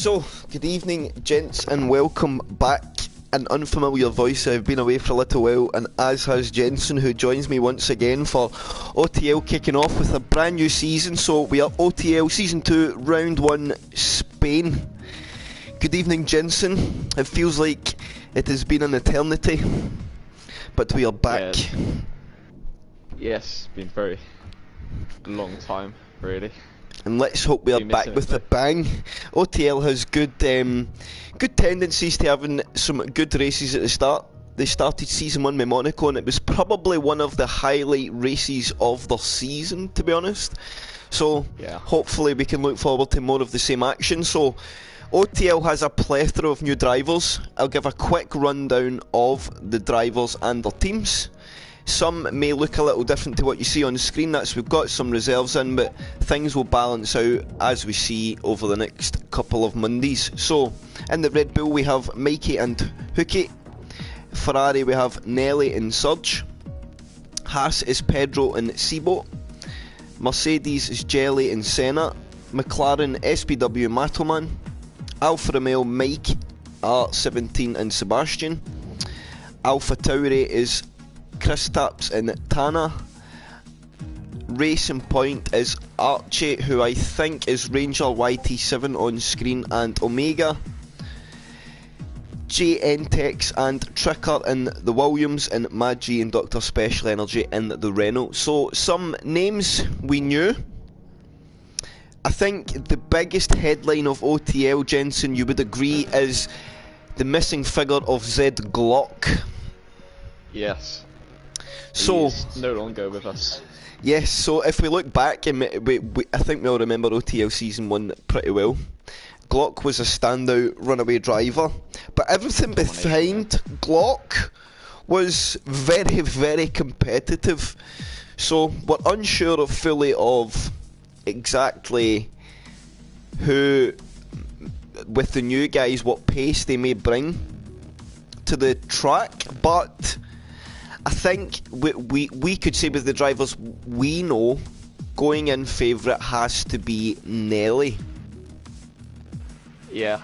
So, good evening, gents, and welcome back. An unfamiliar voice. I've been away for a little while, and as has Jensen, who joins me once again for OTL kicking off with a brand new season. So, we are OTL Season 2, Round 1, Spain. Good evening, Jensen. It feels like it has been an eternity, but we are back. Yes, been very long time, really. And let's hope we are back with a bang. OTL has good tendencies to having some good races at the start. They started Season 1 with Monaco, and it was probably one of the highlight races of the season, to be honest. So, hopefully we can look forward to more of the same action. So, OTL has a plethora of new drivers. I'll give a quick rundown of the drivers and their teams. Some may look a little different to what you see on the screen. That's we've got some reserves in, but things will balance out as we see over the next couple of Mondays. So, in the Red Bull we have Mikey and Hookie. Ferrari we have Nelly and Surge. Haas is Pedro and Sibo. Mercedes is Jelly and Senna. McLaren SPW Mattelman. Alfa Romeo Mike R17 and Sebastian. Alpha Tauri is Kristaps and Tana. Racing Point is Archie, who I think is Ranger YT7 on screen, and Omega. JNTEX and Tricker in the Williams, and Mad-G and Dr. Special Energy in the Renault. So some names we knew. I think the biggest headline of OTL, Jensen, you would agree, is the missing figure of Zed Glock. Yes. So, he's no longer with us. Yes, so if we look back, and I think we all remember OTL Season 1 pretty well. Glock was a standout runaway driver, but everything behind Glock was very, very competitive. So we're unsure fully of exactly who, with the new guys, what pace they may bring to the track, but I think we could say with the drivers we know, going in favourite has to be Nelly. Yeah,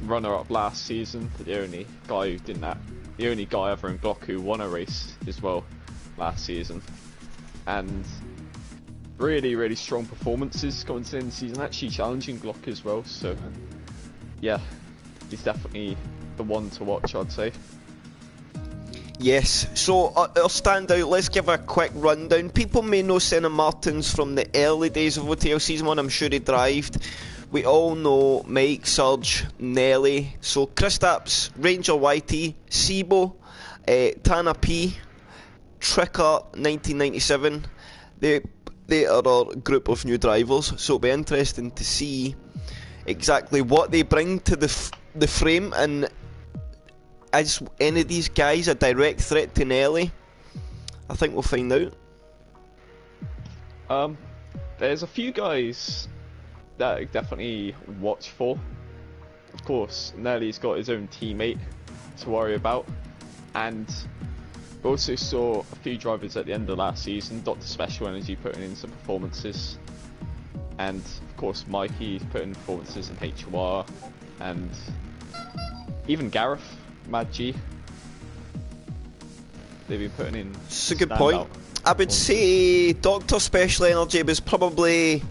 runner-up last season, the only guy who didn't have, the only guy other than Glock who won a race as well last season, and really strong performances going into the season, actually challenging Glock as well. So yeah, he's definitely the one to watch, I'd say. Yes, so our standout, let's give a quick rundown. People may know Senna Martins from the early days of OTL Season 1, I'm sure he drived. We all know Mike, Surge, Nelly. So Kristaps, Ranger YT, Sibo, Tana P, Tricker 1997. They are our group of new drivers, so it'll be interesting to see exactly what they bring to the frame, and is any of these guys a direct threat to Nelly? I think we'll find out. There's a few guys that I definitely watch for. Of course, Nelly's got his own teammate to worry about, and we also saw a few drivers at the end of last season. Dr. Special Energy putting in some performances, and of course Mikey's putting performances in HOR, and even Gareth, Mad-G. They've been putting in. It's a good point. I would say Dr. Special Energy was probably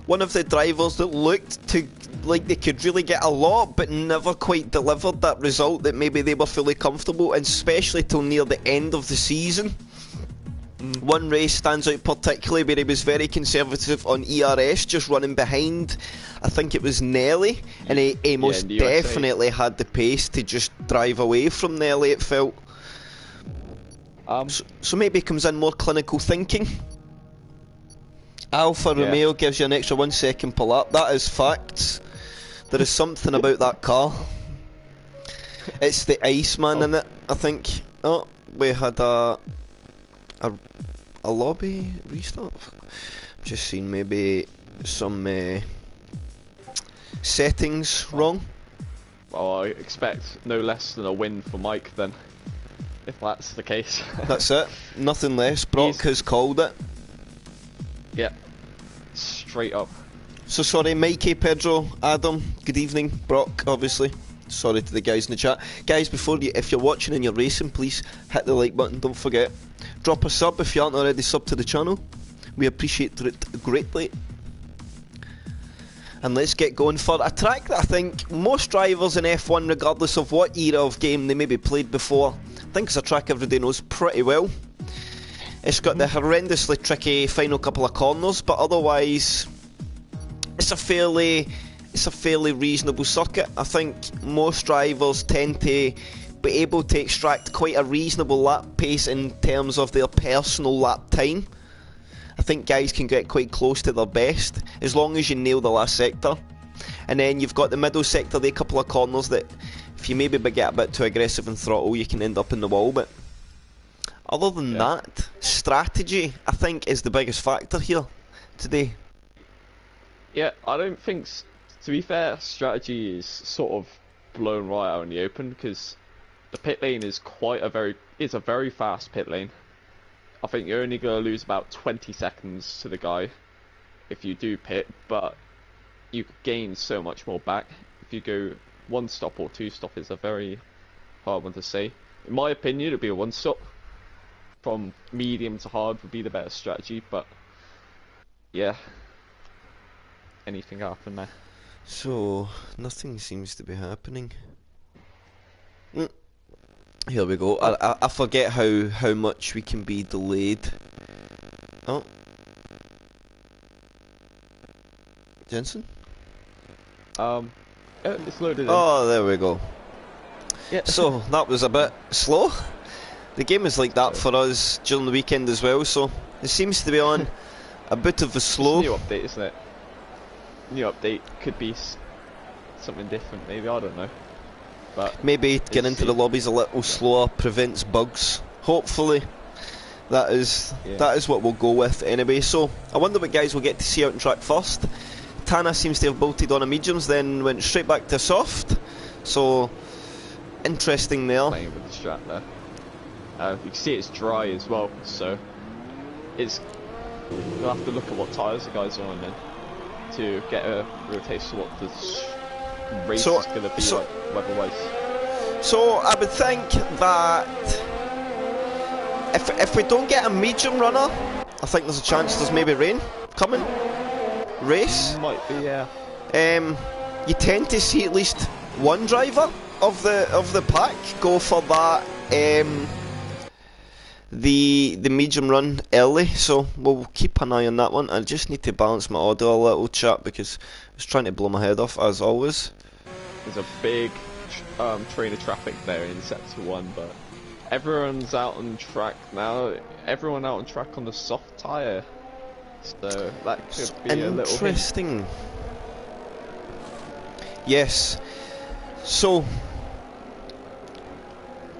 one of the drivers that looked to like they could really get a lot, but never quite delivered that result that maybe they were fully comfortable, and especially till near the end of the season. One race stands out particularly where he was very conservative on ERS, just running behind, I think it was Nelly, and he most definitely had the pace to just drive away from Nelly, it felt. So maybe he comes in more clinical thinking. Alfa Romeo gives you an extra 1 second pull up. That is facts. There is something about that car. It's the Iceman in it, I think. Oh, we had a lobby restart. Just seen maybe some settings wrong. Well, I expect no less than a win for Mike then, if that's the case. That's it. Nothing less. Brock has called it. Yeah. Straight up. So sorry, Mikey, Pedro, Adam, good evening, Brock, obviously. Sorry to the guys in the chat. Guys, if you're watching and you're racing, please hit the like button, don't forget. Drop a sub if you aren't already subbed to the channel. We appreciate it greatly. And let's get going for a track that I think most drivers in F1, regardless of what era of game they maybe played before, I think it's a track everybody knows pretty well. It's got the horrendously tricky final couple of corners, but otherwise it's a fairly reasonable circuit. I think most drivers tend to be able to extract quite a reasonable lap pace in terms of their personal lap time. I think guys can get quite close to their best as long as you nail the last sector. And then you've got the middle sector, the couple of corners that if you maybe get a bit too aggressive and throttle, you can end up in the wall. But other than that, strategy I think is the biggest factor here today. Yeah, I don't think, to be fair, strategy is sort of blown right out in the open because the pit lane is it's a very fast pit lane. I think you're only going to lose about 20 seconds to the guy if you do pit, but you gain so much more back. If you go one stop or two stop is a very hard one to say. In my opinion, it would be a one stop. From medium to hard would be the better strategy, but yeah, anything happen there. So, nothing seems to be happening. Here we go. I forget how much we can be delayed. Oh. Jensen? It's loaded in. Oh, there we go. Yeah. So, that was a bit slow. The game is like that for us during the weekend as well, so it seems to be on a bit of a slow. It's a new update, isn't it? New update could be something different, maybe, I don't know. But maybe getting into the lobbies a little slower prevents bugs. Hopefully, that is what we'll go with anyway. So I wonder what guys will get to see out in track first. Tana seems to have bolted on a mediums, then went straight back to soft. So interesting there. Playing with the strat there. You can see it's dry as well, so you'll have to look at what tyres the guys are on then to get a real taste of what the race is going to be like weather-wise. So I would think that if we don't get a medium runner, I think there's a chance there's maybe rain coming. Race might be, yeah. You tend to see at least one driver of the pack go for that. The medium run early, so we'll keep an eye on that one. I just need to balance my audio a little, chat, because I was trying to blow my head off as always. There's a big train of traffic there in sector 1, but everyone's out on track now. Everyone out on track on the soft tyre, so that could be a little interesting. Yes. So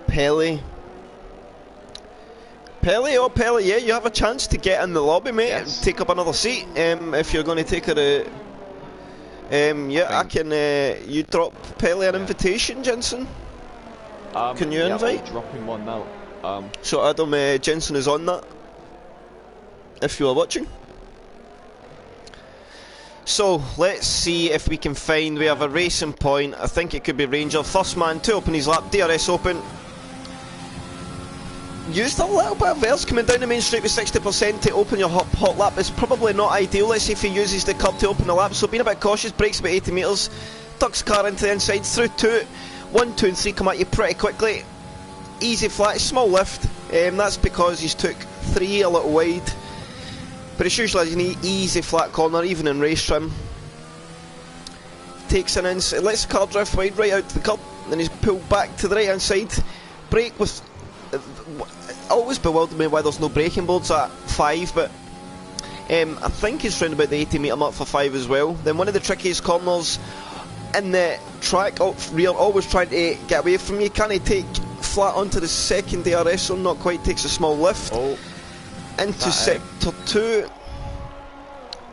Pele, yeah, you have a chance to get in the lobby, mate, and take up another seat. If you're going to take her, I can. You drop Pele an invitation, Jensen. Can you invite? I'll drop him one now. So Adam, Jensen is on that. If you are watching. So let's see if we can find. We have a racing point. I think it could be Ranger. First man to open his lap. DRS open. Used a little bit of verse coming down the main straight with 60% to open your hot lap. It's probably not ideal. Let's see if he uses the curb to open the lap. So being a bit cautious, brakes about 80 metres, ducks car into the inside, through 2, 1, 2 and 3 come at you pretty quickly. Easy flat, small lift. That's because he's took 3 a little wide. But it's usually an easy flat corner, even in race trim. Takes an inside, lets the car drift wide right out to the curb, then he's pulled back to the right hand side. Brake with. Always bewildered me why there's no braking boards at 5, but I think it's round about the 80 metre mark for 5 as well. Then one of the trickiest corners in the track, rear, always trying to get away from you. Can he take flat onto the second DRS zone? Not quite, takes a small lift. Into sector 2,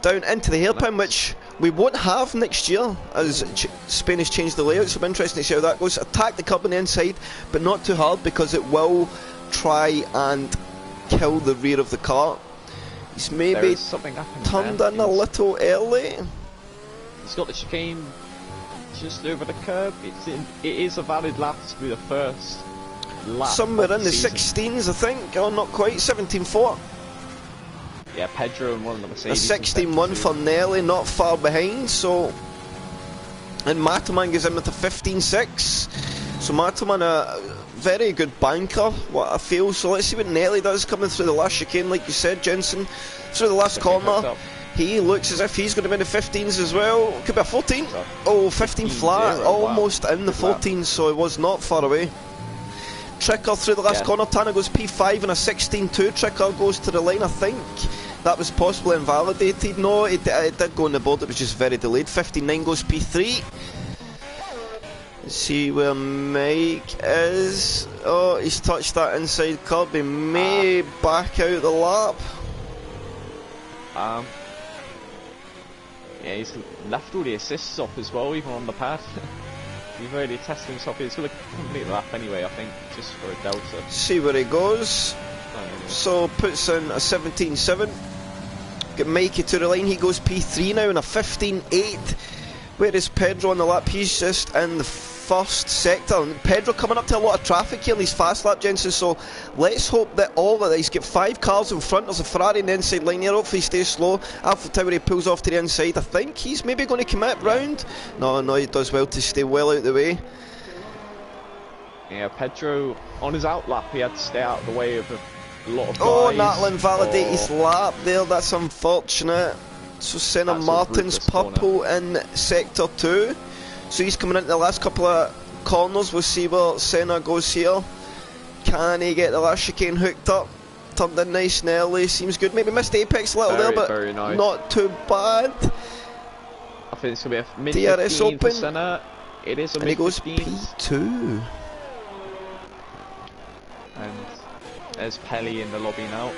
down into the hairpin, which we won't have next year as Spain has changed the layout, so it'll be interesting to see how that goes. Attack the curb on the inside, but not too hard because it will try and kill the rear of the car. He's maybe turned in a little early. He's got the chicane just over the curb. It is a valid lap to be the first lap. Somewhere in the season. 16s, I think. Oh, not quite. 17.4. Yeah, Pedro and one of the Mercedes. A 16.1 for Nelly, not far behind. So, and Matterman goes in with a 15.6. So Matterman, a very good banker, what I feel. So let's see what Nelly does coming through the last chicane, like you said, Jensen. Through the last corner. He looks as if he's going to be in the 15s as well. Could be a 14. Oh, 15 flat. Almost in the 14s, so it was not far away. Tricker through the last corner. Tanner goes P5 and a 16.2. Tricker goes to the line, I think. That was possibly invalidated. No, it did go on the board. It was just very delayed. 15.9 goes P3. Let's see where Mike is. Oh, he's touched that inside curb. He may back out the lap. Yeah, he's left all the assists off as well, even on the pad. He's really tested himself. He's going to complete the lap anyway, I think, just for a delta. See where he goes. So puts in a 17.7. Get Mikey to the line. He goes P3 now in a 15.8. Where is Pedro on the lap? He's just in the first sector. And Pedro coming up to a lot of traffic here in these fast lap, Jensen. So let's hope that all of these get 5 cars in front. There's a Ferrari in the inside line here. Hopefully he stays slow. Alpha Tower, he pulls off to the inside. I think he's maybe going to commit round. No, he does well to stay well out of the way. Yeah, Pedro on his out lap, he had to stay out of the way of a lot of guys. Oh, Natlin validate his lap there. That's unfortunate. So Senna Martin's purple in sector 2. So he's coming into the last couple of corners. We'll see where Senna goes here. Can he get the last chicane hooked up? Turned in nice and early. Seems good. Maybe missed apex a little there, but nice. Not too bad. I think it's going to be a mid-15 for Senna. It is a mid-15. And he goes P2. And there's Pelly in the lobby now.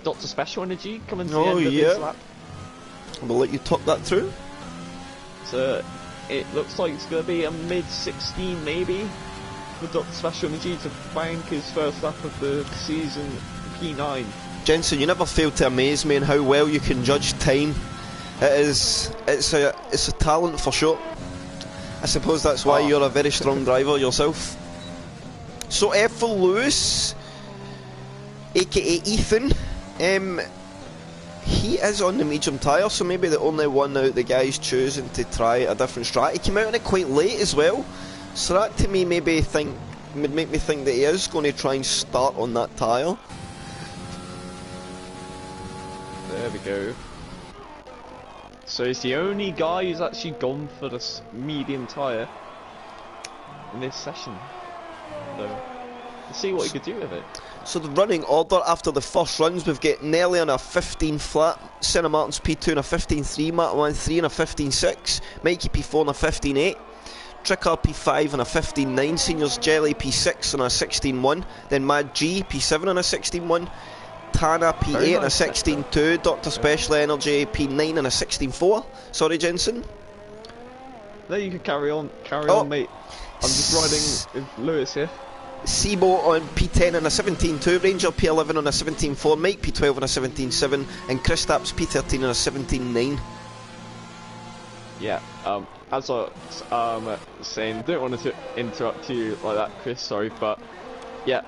Dr. Special Energy coming to the end of this lap. We'll let you talk that through. So it looks like it's going to be a mid-16 maybe for Dr. Special Energy to bank his first lap of the season, P9. Jensen, you never fail to amaze me in how well you can judge time. It's a talent for sure. I suppose that's why you're a very strong driver yourself. So F for Lewis, aka Ethan, he is on the medium tyre, so maybe the only one out the guys choosing to try a different strat. He came out on it quite late as well, so that to me would make me think that he is going to try and start on that tyre. There we go. So he's the only guy who's actually gone for this medium tyre in this session. So let's see what he could do with it. So the running order after the first runs, we've got Nelly on a 15 flat, Senna Martin's P2 on a 15.3, Matterman 3 on a 15.6, Mikey P4 on a 15.8, Tricker P5 on a 15.9, Seniors Jelly P6 on a 16.1, then Mad G P7 on a 16.1, Tana P8 on a 16.2, Dr. Special Energy P9 on a 16.4. Sorry, Jensen. No, you can carry on, mate. I'm just riding with Lewis here. Sebo on P10 on a 17.2, Ranger P11 on a 17.4, Mike P12 on a 17.7, and Kristaps P13 on a 17.9. Yeah, as I was saying, don't want to interrupt you like that, Chris, sorry, but yeah,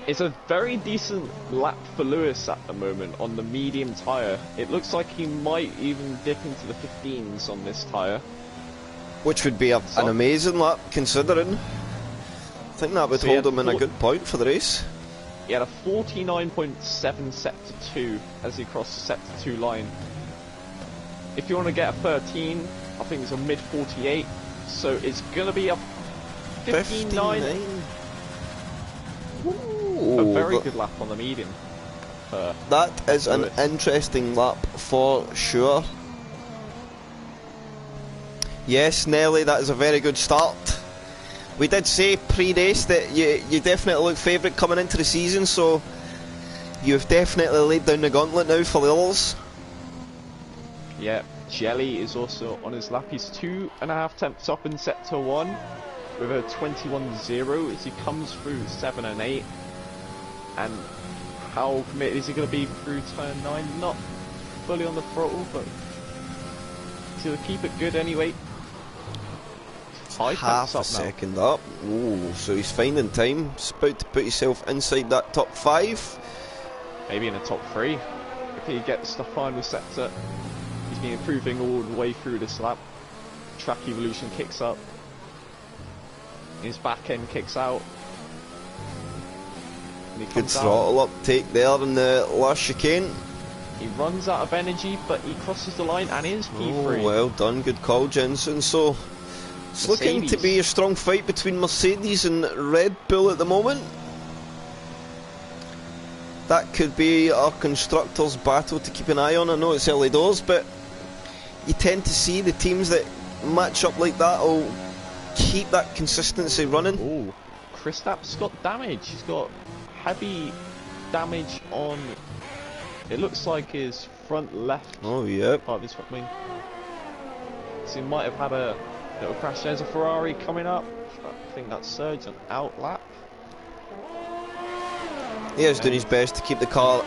it's a very decent lap for Lewis at the moment on the medium tyre. It looks like he might even dip into the 15s on this tyre. Which would be an amazing lap, considering. I think that would hold him in a good point for the race. He had a 49.7 sector 2 as he crossed the sector 2 line. If you want to get a 13, I think it's a mid 48, so it's going to be a 15.9. A very good lap on the medium. That is an interesting lap for sure. Yes, Nelly, that is a very good start. We did say pre-race that you definitely look favourite coming into the season, so you've definitely laid down the gauntlet now for the others. Yeah, Jelly is also on his lap. He's 2.5 tenths up in sector 1 with a 21.0 as he comes through 7 and 8. And how committed is he going to be through turn 9? Not fully on the throttle, but to keep it good anyway. Half a second up. Ooh, so he's finding time. He's about to put himself inside that top 5. Maybe in the top 3 if he gets the final sector. He's been improving all the way through this lap. Track evolution kicks up. His back end kicks out. Good throttle uptake there in the last chicane. He runs out of energy, but he crosses the line and is P3. Oh, well done, good call, Jensen. So it's looking to be a strong fight between Mercedes and Red Bull at the moment. That could be our constructors' battle to keep an eye on. I know it's early doors, but you tend to see the teams that match up like that will keep that consistency running. Oh, Kristaps got damage. He's got heavy damage on, it looks like, his front left. Oh, yeah. Part of his front wing. So he might have had a little crash. There's a Ferrari coming up. I think that's Serge on out lap. He is doing his best to keep the car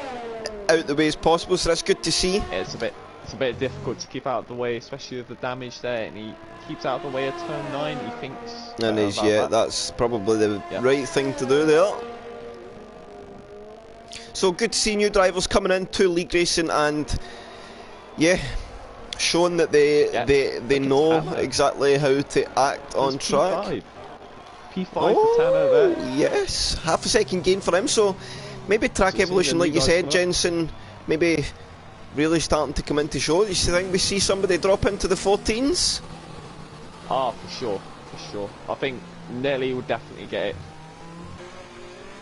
out the way as possible, so that's good to see. Yeah, it's a bit difficult to keep out of the way, especially with the damage there, and he keeps out of the way at turn 9, he thinks. And that's probably the right thing to do there. So good to see new drivers coming into league racing, and yeah, showing that they know exactly how to act on track. P5 for Tanner there. Yes, half a second gain for him, so maybe track evolution, like you said, Jensen, maybe really starting to come into show. You think we see somebody drop into the 14s? Ah, for sure. I think Nelly will definitely get it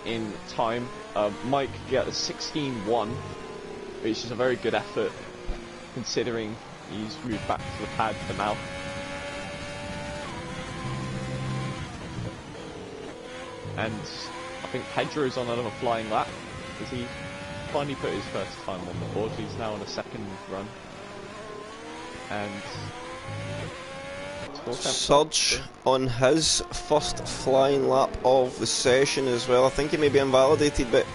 in time. Mike get a 16-1, which is a very good effort considering he's moved back to the pad for now. And I think Pedro's on another flying lap because he finally put his first time on the board. He's now on a second run. And Surge on his first flying lap of the session as well. I think he may be invalidated, but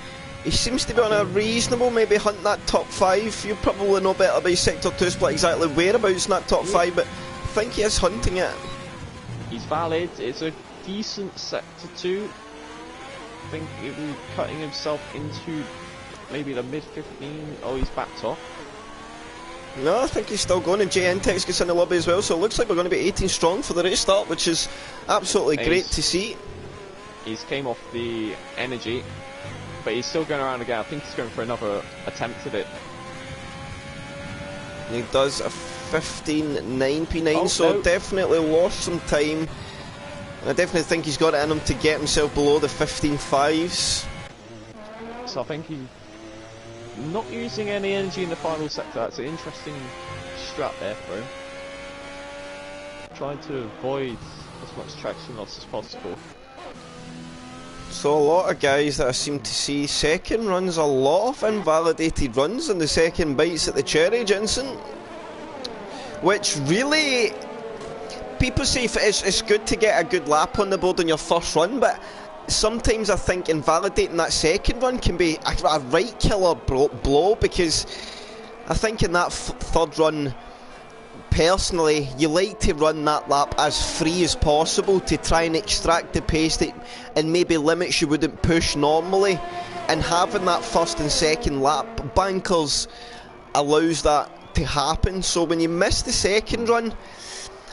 he seems to be on a reasonable, maybe hunt that top 5. You probably know better by Sector 2 split exactly whereabouts in that top 5, but I think he is hunting it. He's valid. It's a decent Sector 2. I think he'll be cutting himself into maybe the mid-15. Oh, he's backed off. No, I think he's still going, and JNTEX gets in the lobby as well, so it looks like we're going to be 18 strong for the race start, which is absolutely great to see. He's came off the energy, but he's still going around again. I think he's going for another attempt at it. He does a 15.9 P9, so definitely lost some time. And I definitely think he's got it in him to get himself below the 15.5s. So I think he's not using any energy in the final sector. That's an interesting strat there for him. Trying to avoid as much traction loss as possible. So a lot of guys that I seem to see second runs, a lot of invalidated runs in the second bites at the cherry, Jensen. Which really, people say it's good to get a good lap on the board on your first run, but sometimes I think invalidating that second run can be a right killer blow, because I think in that third run, personally, you like to run that lap as free as possible to try and extract the pace that and maybe limits you wouldn't push normally, and having that first and second lap bankers allows that to happen. So when you miss the second run,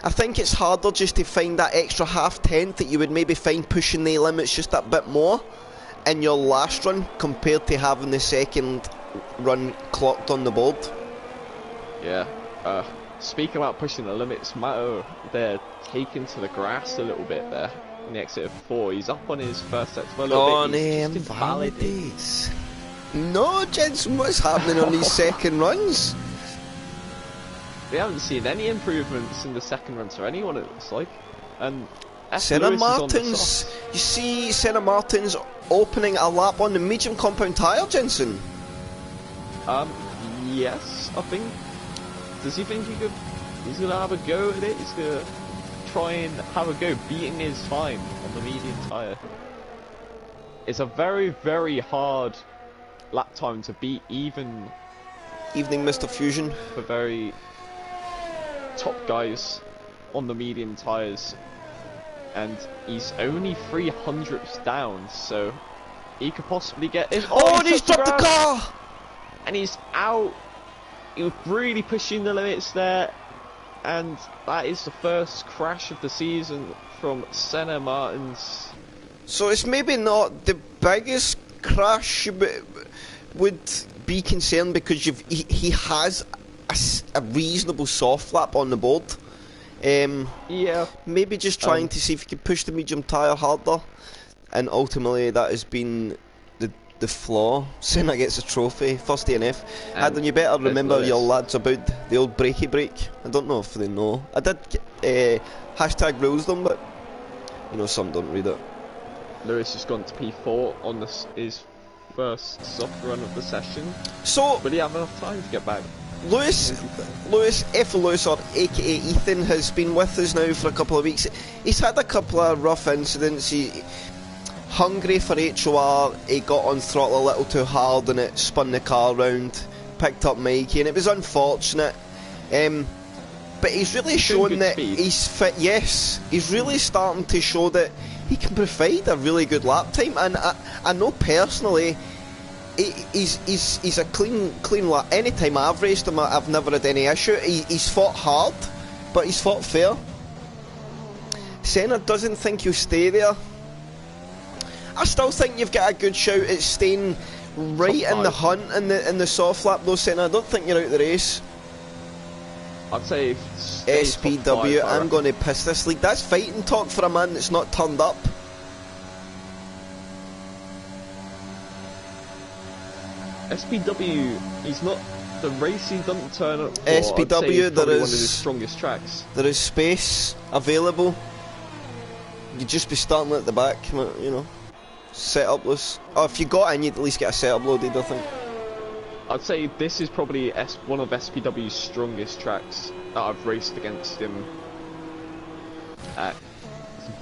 I think it's harder just to find that extra half-tenth that you would maybe find pushing the limits just that bit more in your last run compared to having the second run clocked on the board. Yeah, speaking about pushing the limits, Mato, they're taken to the grass a little bit there in the exit of 4. He's up on his first sector a little bit. He's just invalidates. No, Jensen, what's happening on these second runs? We haven't seen any improvements in the second run to anyone, it looks like. And Senna Martins, you see Senna Martins opening a lap on the medium compound tyre, Jensen? Yes, I think. Does he think he's going to have a go at it? He's going to try and have a go. Beating is fine on the medium tyre. It's a very, very hard lap time to beat, even... Evening, Mr. Fusion. For very... top guys on the medium tyres, and he's only 300ths down, so he could possibly get in. Oh, and he's dropped the car! And he's out. He was really pushing the limits there, and that is the first crash of the season from Senna Martins. So it's maybe not the biggest crash, but would be concerned because he has a reasonable soft lap on the board. Yeah. Maybe just trying to see if he can push the medium tyre harder, and ultimately that has been the flaw. Senna gets a trophy, first DNF. Adam, you better remember your lads about the old brakey brake. I don't know if they know. I did hashtag rules them, but you know, some don't read it. Lewis has gone to P4 on his first soft run of the session. So, will he have enough time to get back? Lewis, F1 Lewis, or aka Ethan, has been with us now for a couple of weeks. He's had a couple of rough incidents. Hungry for HOR, he got on throttle a little too hard and it spun the car round, picked up Mikey, and it was unfortunate. But he's really shown that he's fit. Yes, he's really starting to show that he can provide a really good lap time, and I know personally he's a clean lap. Anytime I've raced him, I've never had any issue. He's fought hard, but he's fought fair. Senna doesn't think he'll stay there. I still think you've got a good shout at staying right in the hunt in the soft lap though, Senna. I don't think you're out the race. I'd say SPW, I'm going to piss this league. That's fighting talk for a man that's not turned up. SPW, he's not the race he doesn't turn up for. SPW, there is one of his strongest tracks. There is space available. You'd just be starting at the back, you know. Setupless. Oh, if you got in, you'd at least get a setup loaded, I think. I'd say this is probably one of SPW's strongest tracks that I've raced against him. It's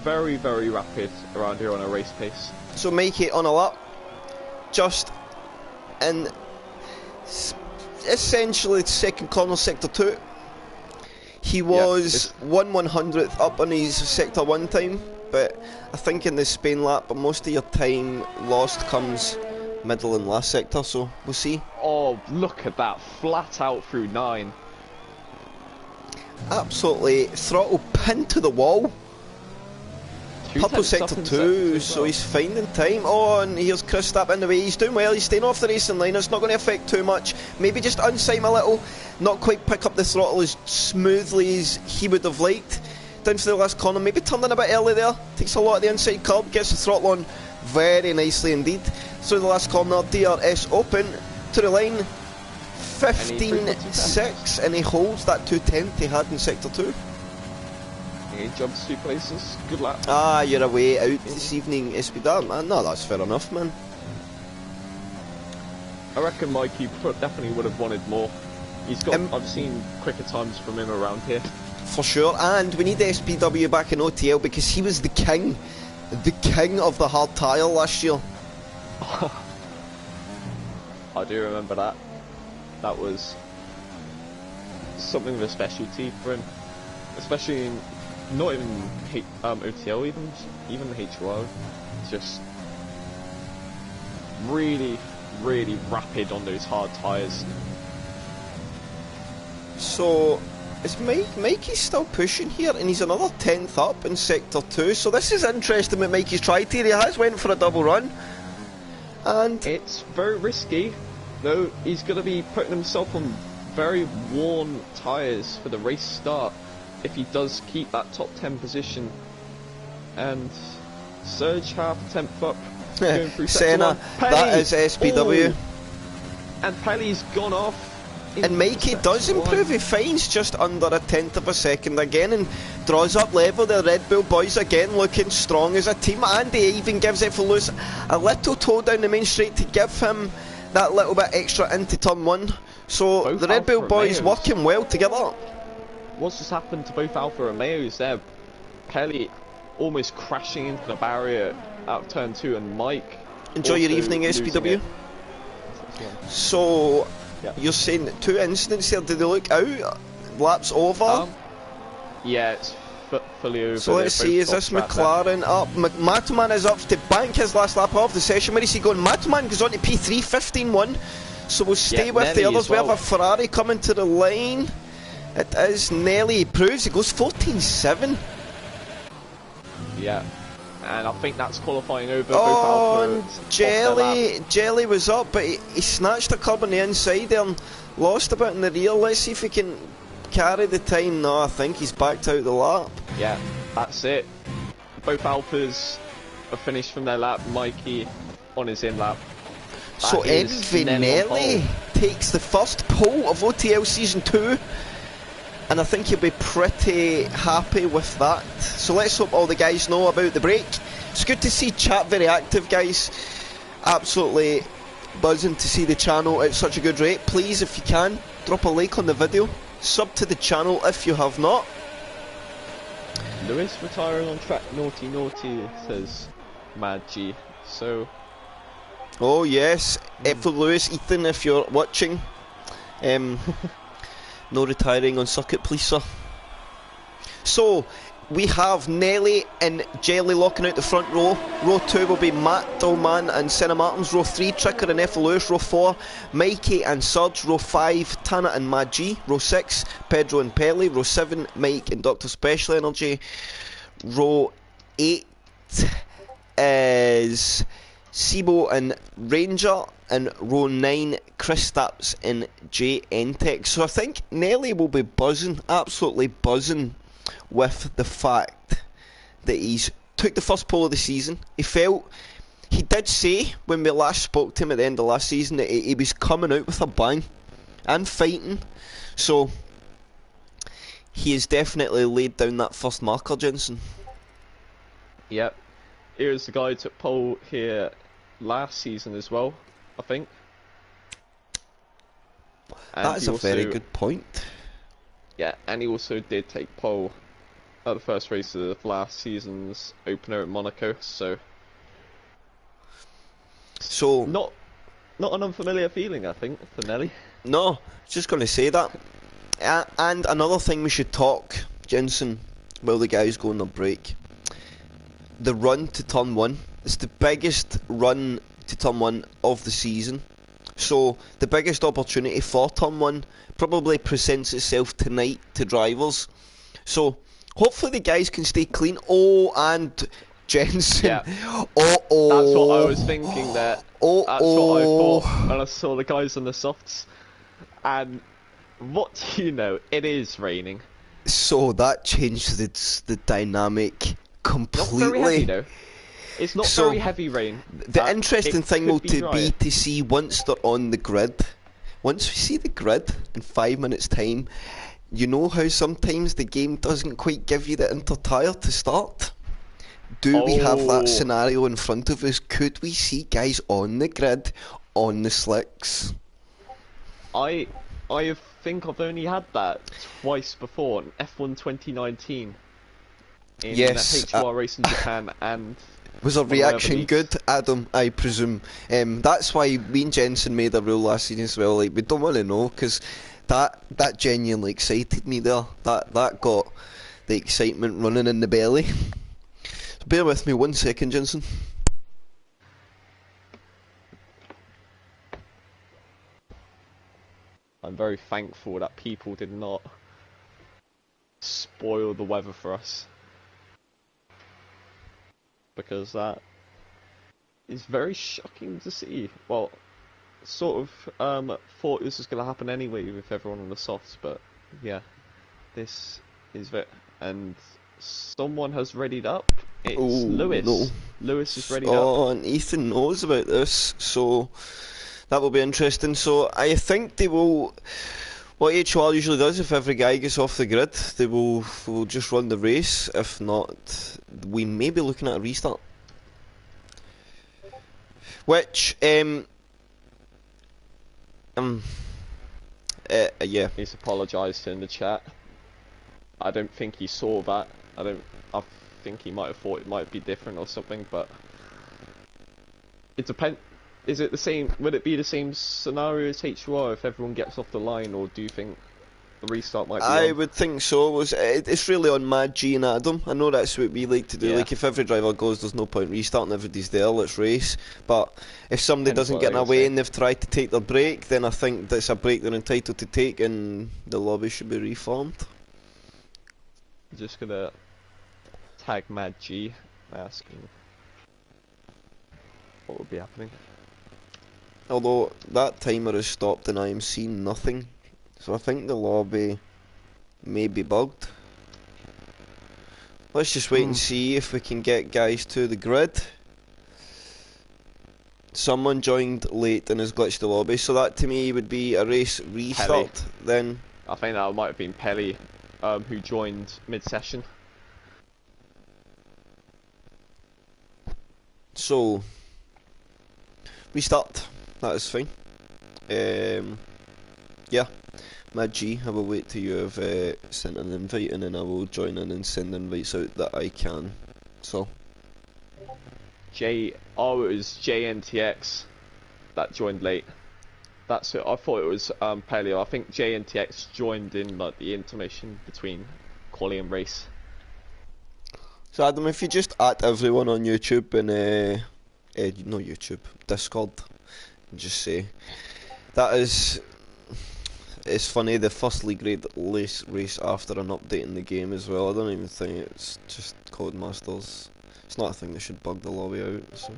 very, very rapid around here on a race pace. So make it on a lap, just in essentially second corner, sector 2. He was 1/100th up on his sector 1 time, but I think in the Spain lap, most of your time lost comes middle and last sector, so we'll see. Oh, look at that, flat out through 9. Absolutely throttle pinned to the wall. Purple sector 2, so he's finding time. Oh, and here's Chris Stapp in the way. He's doing well, he's staying off the racing line. It's not going to affect too much. Maybe just unsight him a little, not quite pick up the throttle as smoothly as he would have liked. Down to the last corner, maybe turned in a bit early there. Takes a lot of the inside curb, gets the throttle on very nicely indeed. So the last corner, DRS open to the line, 15.6, and he holds that 2/10 he had in sector 2. He jumps 2 places. Good luck. Ah, you're away out this evening, SPW, man. No, that's fair enough, man. I reckon Mikey definitely would have wanted more. He's got. I've seen quicker times from him around here. For sure, and we need SPW back in OTL because he was the king of the hard tyre last year. I do remember that. That was something of a specialty for him, especially in not even OTL, even HOR. Just really, really rapid on those hard tyres. So is Mikey's still pushing here, and he's another 10th up in sector 2. So this is interesting what Mikey's tried here. He has went for a double run, and it's very risky. Though he's going to be putting himself on very worn tyres for the race start if he does keep that top 10 position. And Serge half 10th up, going through Senna, that is SPW. Ooh. And Pelly's gone off. And Mikey does improve, he finds just under 1/10 of a second again and draws up level. The Red Bull boys again looking strong as a team, and he even gives F1 Lewis a little toe down the main straight to give him that little bit extra into turn 1. So both the Red Bull boys working well together. What's just happened to both Alfa Romeos there? Pelly almost crashing into the barrier out of turn 2, and Mike. Enjoy your evening, SPW. So you're saying 2 incidents here, did they look out? Laps over? Yeah, it's fully over. So let's see, is this McLaren up? Matoman is up to bank his last lap of the session. Where is he going? Matoman goes on to P3, 15-1. So we'll stay with the others. We have a Ferrari coming to the line. It is Nelly. He proves he goes 14-7. Yeah. And I think that's qualifying over. Oh, and Jelly was up, but he snatched a curb on the inside there and lost a bit in the rear. Let's see if he can carry the time. No, I think he's backed out the lap. Yeah, that's it. Both Alphas have finished from their lap. Mikey on his in lap. So Envy Nelly takes the first pole of OTL Season 2. And I think you'll be pretty happy with that. So let's hope all the guys know about the break. It's good to see chat very active, guys. Absolutely buzzing to see the channel at such a good rate. Please, if you can, drop a like on the video. Sub to the channel if you have not. Lewis retiring on track, naughty, says Mad G. So... Oh yes, for Lewis, Ethan, if you're watching. No retiring on circuit, please, sir. So, we have Nelly and Jelly locking out the front row. Row 2 will be Matt Dolman and Senna Martins. Row 3, Tricker and F. Lewis. Row 4, Mikey and Surge. Row 5, Tana and Mad-G. Row 6, Pedro and Pelly. Row 7, Mike and Dr. Special Energy. Row 8 is Sibo and Ranger. And row 9, Chris Stapps and J Entech. So I think Nelly will be buzzing, absolutely buzzing, with the fact that he's took the first pole of the season. He did say when we last spoke to him at the end of last season that he was coming out with a bang and fighting. So he has definitely laid down that first marker, Jensen. Yep. Here's the guy who took pole here last season as well, I think. And that is a very good point. Yeah, and he also did take pole at the first race of last season's opener at Monaco, so not an unfamiliar feeling, I think, for Nelly. No, just going to say that. And another thing we should talk, Jensen, while the guys go on their break. The run to turn 1. It's the biggest run to turn 1 of the season. So the biggest opportunity for turn 1 probably presents itself tonight to drivers. So hopefully the guys can stay clean. Oh, and Jensen. Yeah. Oh. That's what I was thinking there. That's what I thought when I saw the guys on the softs. And what do you know? It is raining. So that changed the dynamic completely. Not very heavy though. It's not very heavy rain. The interesting thing will be to see once they're on the grid. Once we see the grid in 5 minutes time, you know how sometimes the game doesn't quite give you the inter-tire to start? Do we have that scenario in front of us? Could we see guys on the grid, on the slicks? I think I've only had that twice before, in F1 2019. In the H1 race in Japan and... Was our reaction good, Adam? I presume. That's why me and Jensen made a rule last season as well. Like, we don't want to know, because that genuinely excited me there. That got the excitement running in the belly. So bear with me 1 second, Jensen. I'm very thankful that people did not spoil the weather for us. Because that is very shocking to see. Well, sort of thought this was going to happen anyway with everyone on the softs, but yeah, this is it. And someone has readied up. It's Lewis. No. Lewis is readied up. Oh, and Ethan knows about this, so that will be interesting. So I think they will... What H1 usually does, if every guy gets off the grid, they will just run the race. If not, we may be looking at a restart. Which, yeah. He's apologised in the chat. I don't think he saw that. I think he might have thought it might be different or something, but it depends. Is it the same? Would it be the same scenario as H2R if everyone gets off the line, or do you think the restart might be I on. would think so. It's really on Mad G and Adam. I know that's what we like to do. Yeah. Like, if every driver goes, there's no point restarting, everybody's there, let's race. But if somebody Depends doesn't what get in they a way say. and they've tried to take their break, then I think that's a break they're entitled to take and the lobby should be reformed. I'm just gonna tag Mad G, asking what would be happening. Although that timer is stopped and I am seeing nothing, so I think the lobby may be bugged. Let's just wait and see if we can get guys to the grid. Someone joined late and has glitched the lobby, so that to me would be a race restart. Then I think that might have been Pelly, who joined mid-session. so restart. That is fine. Yeah, Mad G, I will wait till you have sent an invite and then I will join in and send invites out that I can. So It was JNTX that joined late. That's it. I thought it was Paleo. I think JNTX joined in like the intermission between quali and race. So Adam, if you just at everyone on YouTube and no YouTube, Discord, and just say that is. It's funny, the first league race after an update in the game as well. I don't even think it's just Codemasters. It's not a thing that should bug the lobby out, so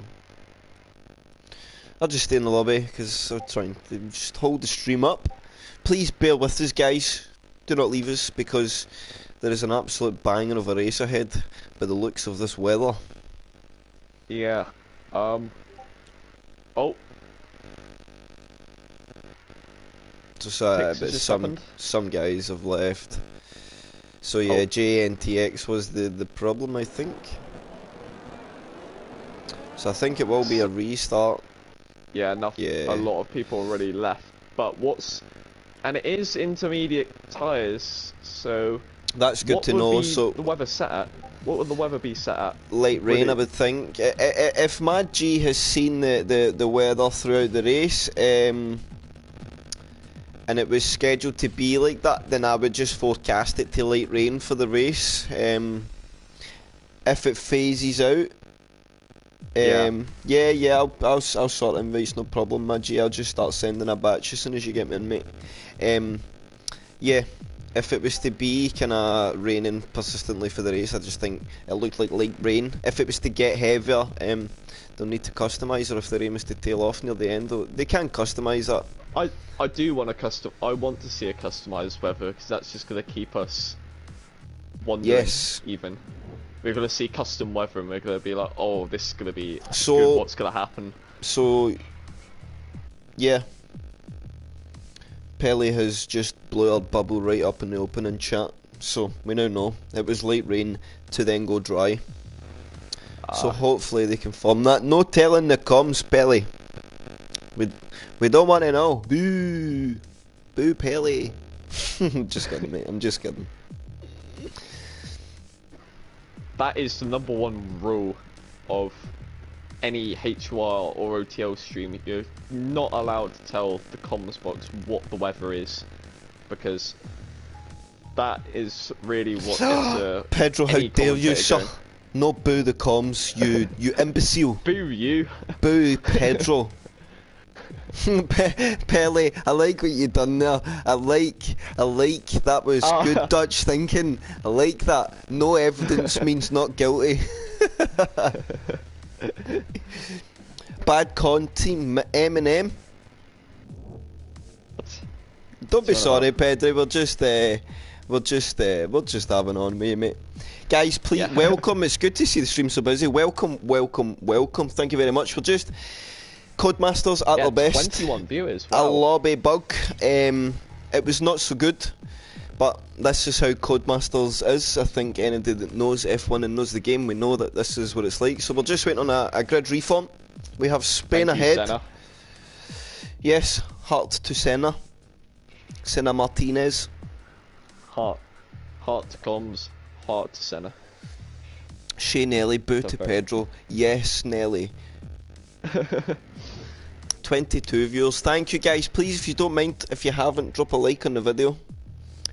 I'll just stay in the lobby because I'm trying to just hold the stream up. Please bear with us, guys. Do not leave us because there is an absolute banger of a race ahead by the looks of this weather. Yeah. Oh. Just but some guys have left. So yeah, JNTX was the problem, I think. So I think it will be a restart. Yeah, a lot of people already left. But and it is intermediate tyres, so that's good to know. So the weather set at? What would the weather be set at? Light rain, I would think. If Mad G has seen the weather throughout the race, and it was scheduled to be like that, then I would just forecast it to light rain for the race. If it phases out, I'll sort invites, no problem, Maggie. I'll just start sending a batch as soon as you get me in, mate. Yeah, if it was to be kind of raining persistently for the race, I just think it looked like light rain. If it was to get heavier, they'll need to customise, or if the rain was to tail off near the end, they can customise that. I do want to I want to see a customised weather because that's just going to keep us wondering. Yes. Even we're going to see custom weather and we're going to be like, oh, this is going to be good. What's going to happen? So yeah, Pelly has just blew our bubble right up in the opening chat. So we now know it was light rain to then go dry. So hopefully they confirm that. No telling the comms, Pelly. We don't want to know. Boo! Boo, Pelly. Just kidding, mate. I'm just kidding. That is the #1 rule of any HUR or OTL stream. You're not allowed to tell the comms box what the weather is, because that is really what gets Pedro, how dare you, sir? No, boo the comms, you imbecile. Boo you. Boo, Pedro. Pelly, I like what you done there. I like that was good Dutch thinking. I like that. No evidence means not guilty. Bad con team Eminem. Don't be sorry, Pedro. We're just having on with you, mate. Guys, please welcome. It's good to see the stream so busy. Welcome. Thank you very much. We're just Codemasters at their best. 21 viewers. Wow. A lobby bug. It was not so good, but this is how Codemasters is. I think anybody that knows F1 and knows the game, we know that this is what it's like. So we're just waiting on a grid reform. We have Spain ahead. Senna. Yes, heart to Senna. Senna Martinez. Heart to comms. Heart to Senna. Shay Nelly, boo to Pedro. Yes, Nelly. 22 viewers. Thank you, guys. Please, if you don't mind, if you haven't, drop a like on the video.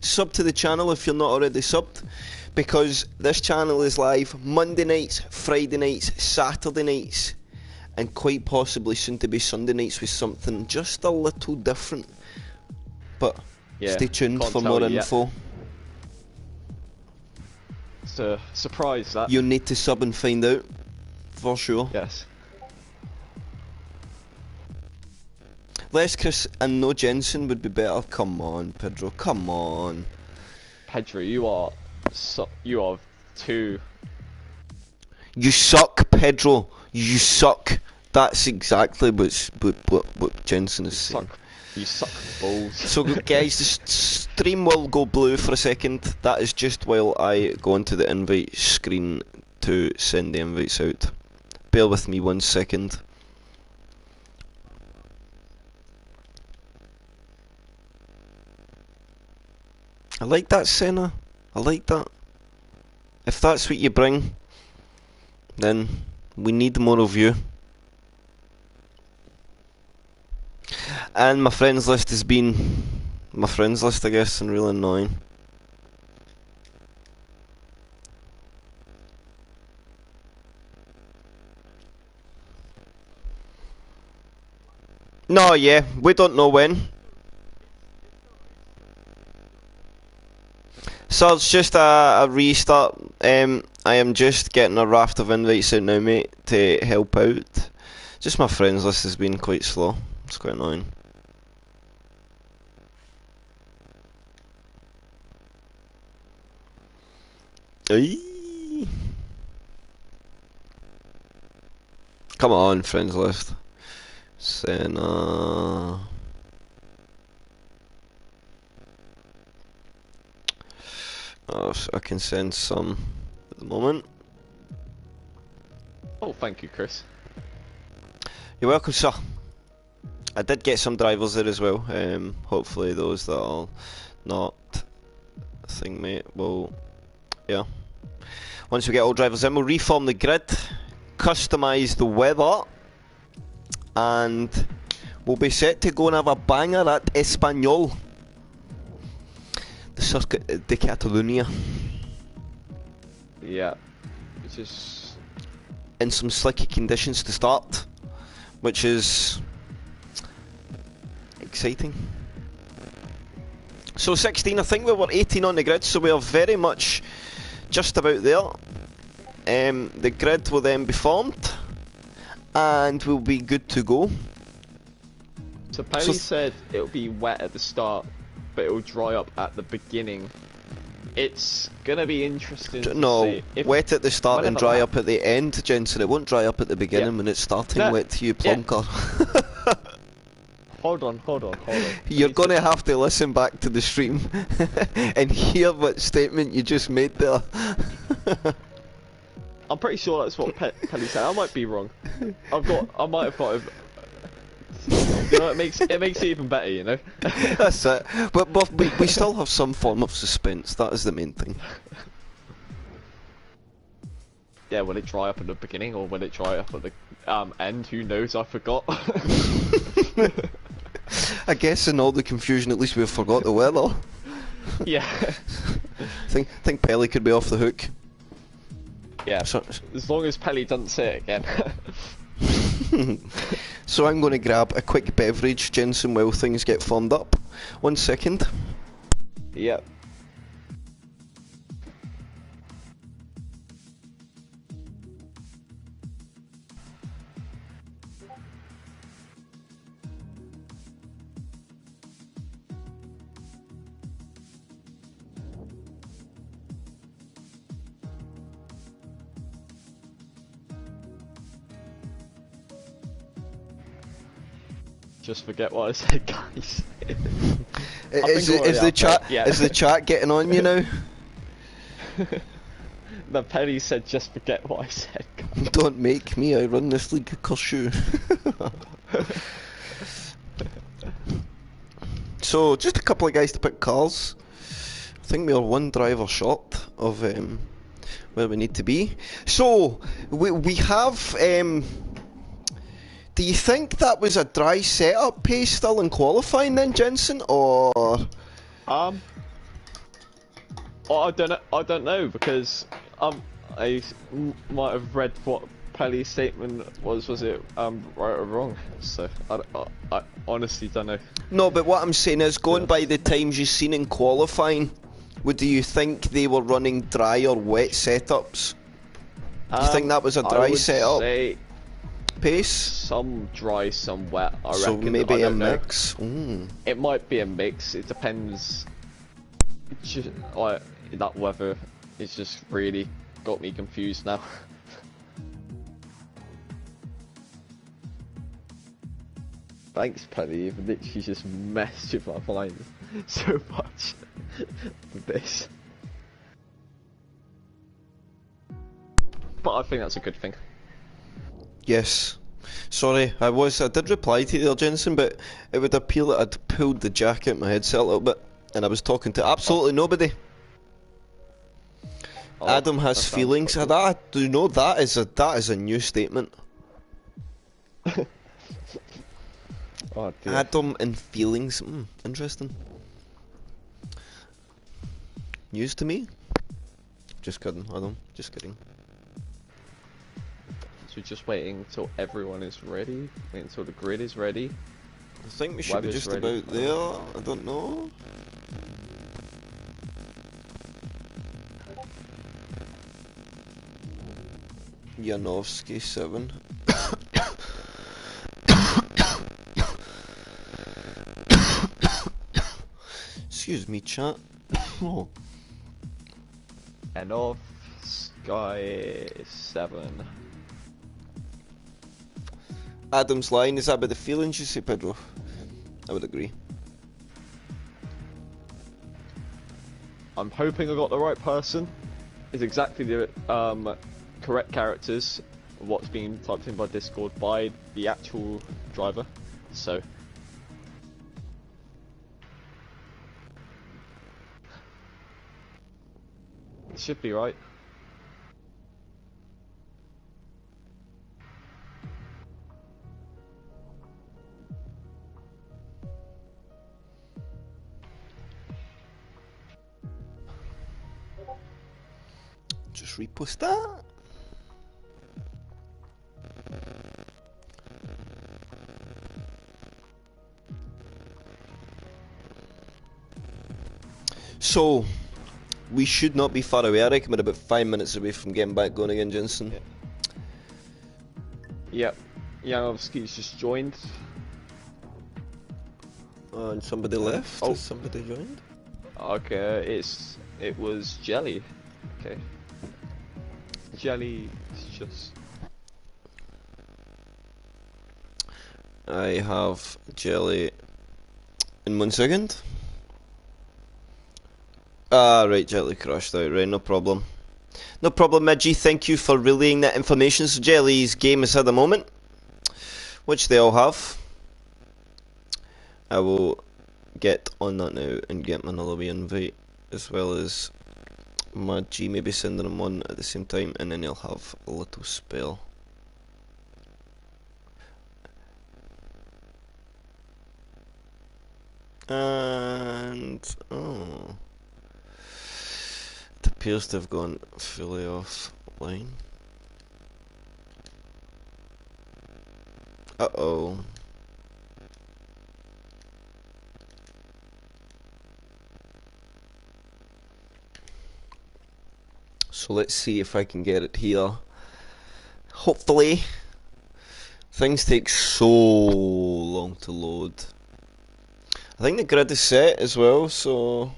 sub to the channel if you're not already subbed, because this channel is live Monday nights, Friday nights, Saturday nights, and quite possibly soon to be Sunday nights with something just a little different. But yeah, stay tuned for more info. It's a surprise, that. You need to sub and find out, for sure. Yes. Less Chris and no Jensen would be better. Come on, Pedro. Come on. Pedro, you are too. You suck, Pedro. You suck. That's exactly what Jensen is saying. You suck balls. So guys, the stream will go blue for a second. That is just while I go onto the invite screen to send the invites out. Bear with me 1 second. I like that, Senna. I like that. If that's what you bring, then we need more of you. And my friends list has been my friends list, I guess, and really annoying. No, yeah, we don't know when. So it's just a restart. I am just getting a raft of invites out now, mate, to help out. Just my friends list has been quite slow. It's quite annoying. Aye. Come on, friends list. Senna. Oh, I can send some at the moment. Oh, thank you, Chris. You're welcome, sir. I did get some drivers there as well. Hopefully those that are not thing, mate, will, yeah. Once we get all drivers in, we'll reform the grid, customise the weather, and we'll be set to go and have a banger at Espanyol, the Circuit de Catalunya. Yeah, which is in some slicky conditions to start, which is exciting. So 16, I think we were 18 on the grid, so we are very much just about there. The grid will then be formed, and we'll be good to go. So Perry said it'll be wet at the start, but it'll dry up at the beginning. It's gonna be interesting to see if wet at the start and dry up at the end, Jensen. It won't dry up at the beginning when it's starting wet to you, plonker. Yeah. Hold on. You're gonna have to listen back to the stream and hear what statement you just made there. I'm pretty sure that's what Pelly said. I might be wrong. I might have got. You know, it makes it even better, you know. That's it. But we still have some form of suspense. That is the main thing. Yeah, will it dry up at the beginning or will it dry up at the end? Who knows? I forgot. I guess in all the confusion, at least we've forgot the weather. Yeah. think Pelly could be off the hook. Yeah. So, as long as Pelly doesn't say it again. So I'm going to grab a quick beverage, Jensen, while things get formed up. 1 second. Yep. Just forget what I said, guys. Is the chat getting on you now? The Penny said, "Just forget what I said." Guys. Don't make me. I run this league. Curse you. So just a couple of guys to pick cars. I think we are one driver short of where we need to be. So we have. Do you think that was a dry setup pace still in qualifying then, Jensen, or? Oh, I don't know because I might have read what Pelly's statement was. Was it right or wrong? So I honestly don't know. No, but what I'm saying is, going by the times you've seen in qualifying, do you think they were running dry or wet setups? Do you think that was a dry setup? Say pace? Some dry, some wet. I so reckon. Maybe a mix. It might be a mix. It depends. Just, like, that weather is just really got me confused now. Thanks, Penny. You've literally just messed with my mind so much with this. But I think that's a good thing. Yes. Sorry, I did reply to you there, Jensen, but it would appear that I'd pulled the jack out my headset a little bit, and I was talking to absolutely nobody. Adam has feelings. Cool. Do you know that is a new statement? Oh, dear. Adam and feelings. Interesting. News to me? Just kidding, Adam. Just kidding. So we're just waiting until everyone is ready. Waiting until the grid is ready. I think we should be just ready. About there. I don't know. Janowski 7. Excuse me, chat. Oh. And off Sky 7. Adam's line, is that about the feelings you say, Pedro? I would agree. I'm hoping I got the right person. It's exactly the correct characters, what's being typed in by Discord by the actual driver, so it should be right. Just repost that. So, we should not be far away. I reckon we're about 5 minutes away from getting back going again, Jensen. Yep. Janowski's just joined. And somebody left? Oh. Has somebody joined? Okay, it was Jelly. Okay. Jelly is just... I have Jelly in 1 second. Right, Jelly crashed out, right, no problem. No problem, Midgie, thank you for relaying that information. So Jelly's game has had a moment, which they all have. I will get on that now and get another wee invite, as well as Midgie maybe sending him one at the same time, and then he'll have a little spell. And oh, it appears to have gone fully offline. Uh-oh. So let's see if I can get it here. Hopefully. Things take so long to load. I think the grid is set as well, so...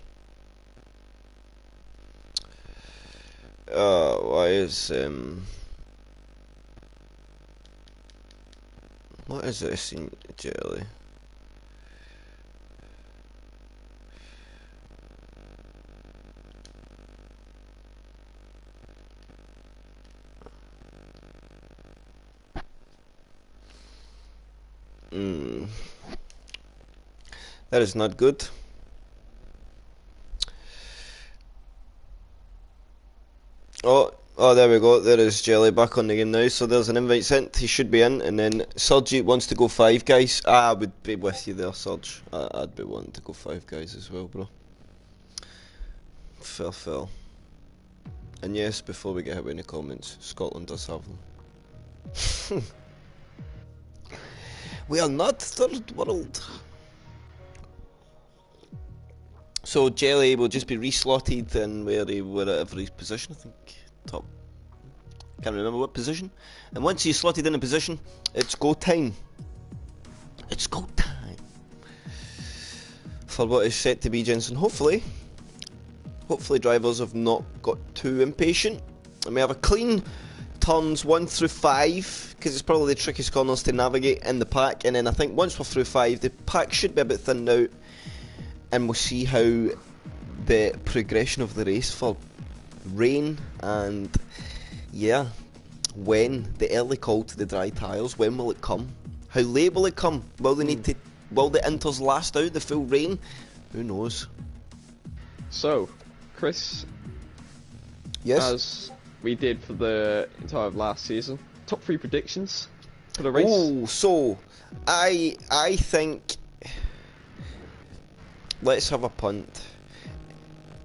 why is, what is this in Jelly? That is not good. Oh, there we go. There is Jelly back on the game now. So there's an invite sent. He should be in. And then Sergi wants to go 5 guys. I would be with you there, Serge. I'd be wanting to go 5 guys as well, bro. Fair. And yes, before we get hit in the comments, Scotland does have them. We are not third world. So Jelly will just be reslotted in wherever his position, I think, top. Can't remember what position. And once he's slotted in a position, it's go time. It's go time. For what is set to be Jensen. Hopefully drivers have not got too impatient. And we have a clean turns 1 through 5, because it's probably the trickiest corners to navigate in the pack. And then I think once we're through 5, the pack should be a bit thinned out. And we'll see how the progression of the race for rain and, yeah, when the early call to the dry tyres, when will it come? How late will it come? Will they need to? Will the inters last out the full rain? Who knows? So, Chris, yes, as we did for the entire of last season, top 3 predictions for the race. Oh, so I think let's have a punt.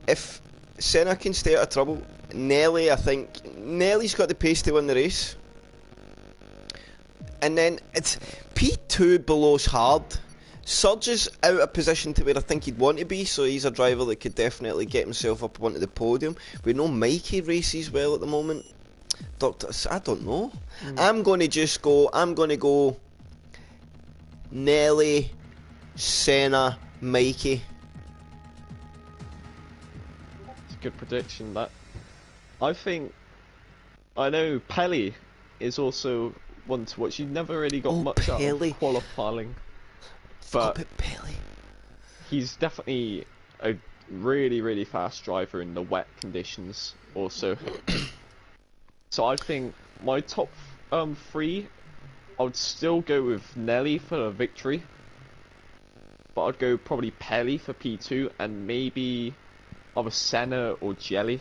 If Senna can stay out of trouble, I think Nelly's got the pace to win the race. And then it's P2 below's hard. Surge is out of position to where I think he'd want to be, so he's a driver that could definitely get himself up onto the podium. We know Mikey races well at the moment. I don't know. I'm going to go Nelly, Senna, Mikey. It's a good prediction, that. I know Pelly is also one to watch. You never really got much out of qualifying, but he's definitely a really fast driver in the wet conditions also. So I think my top 3, I would still go with Nelly for a victory, but I'd go probably Pelly for P2 and maybe either Senna or Jelly.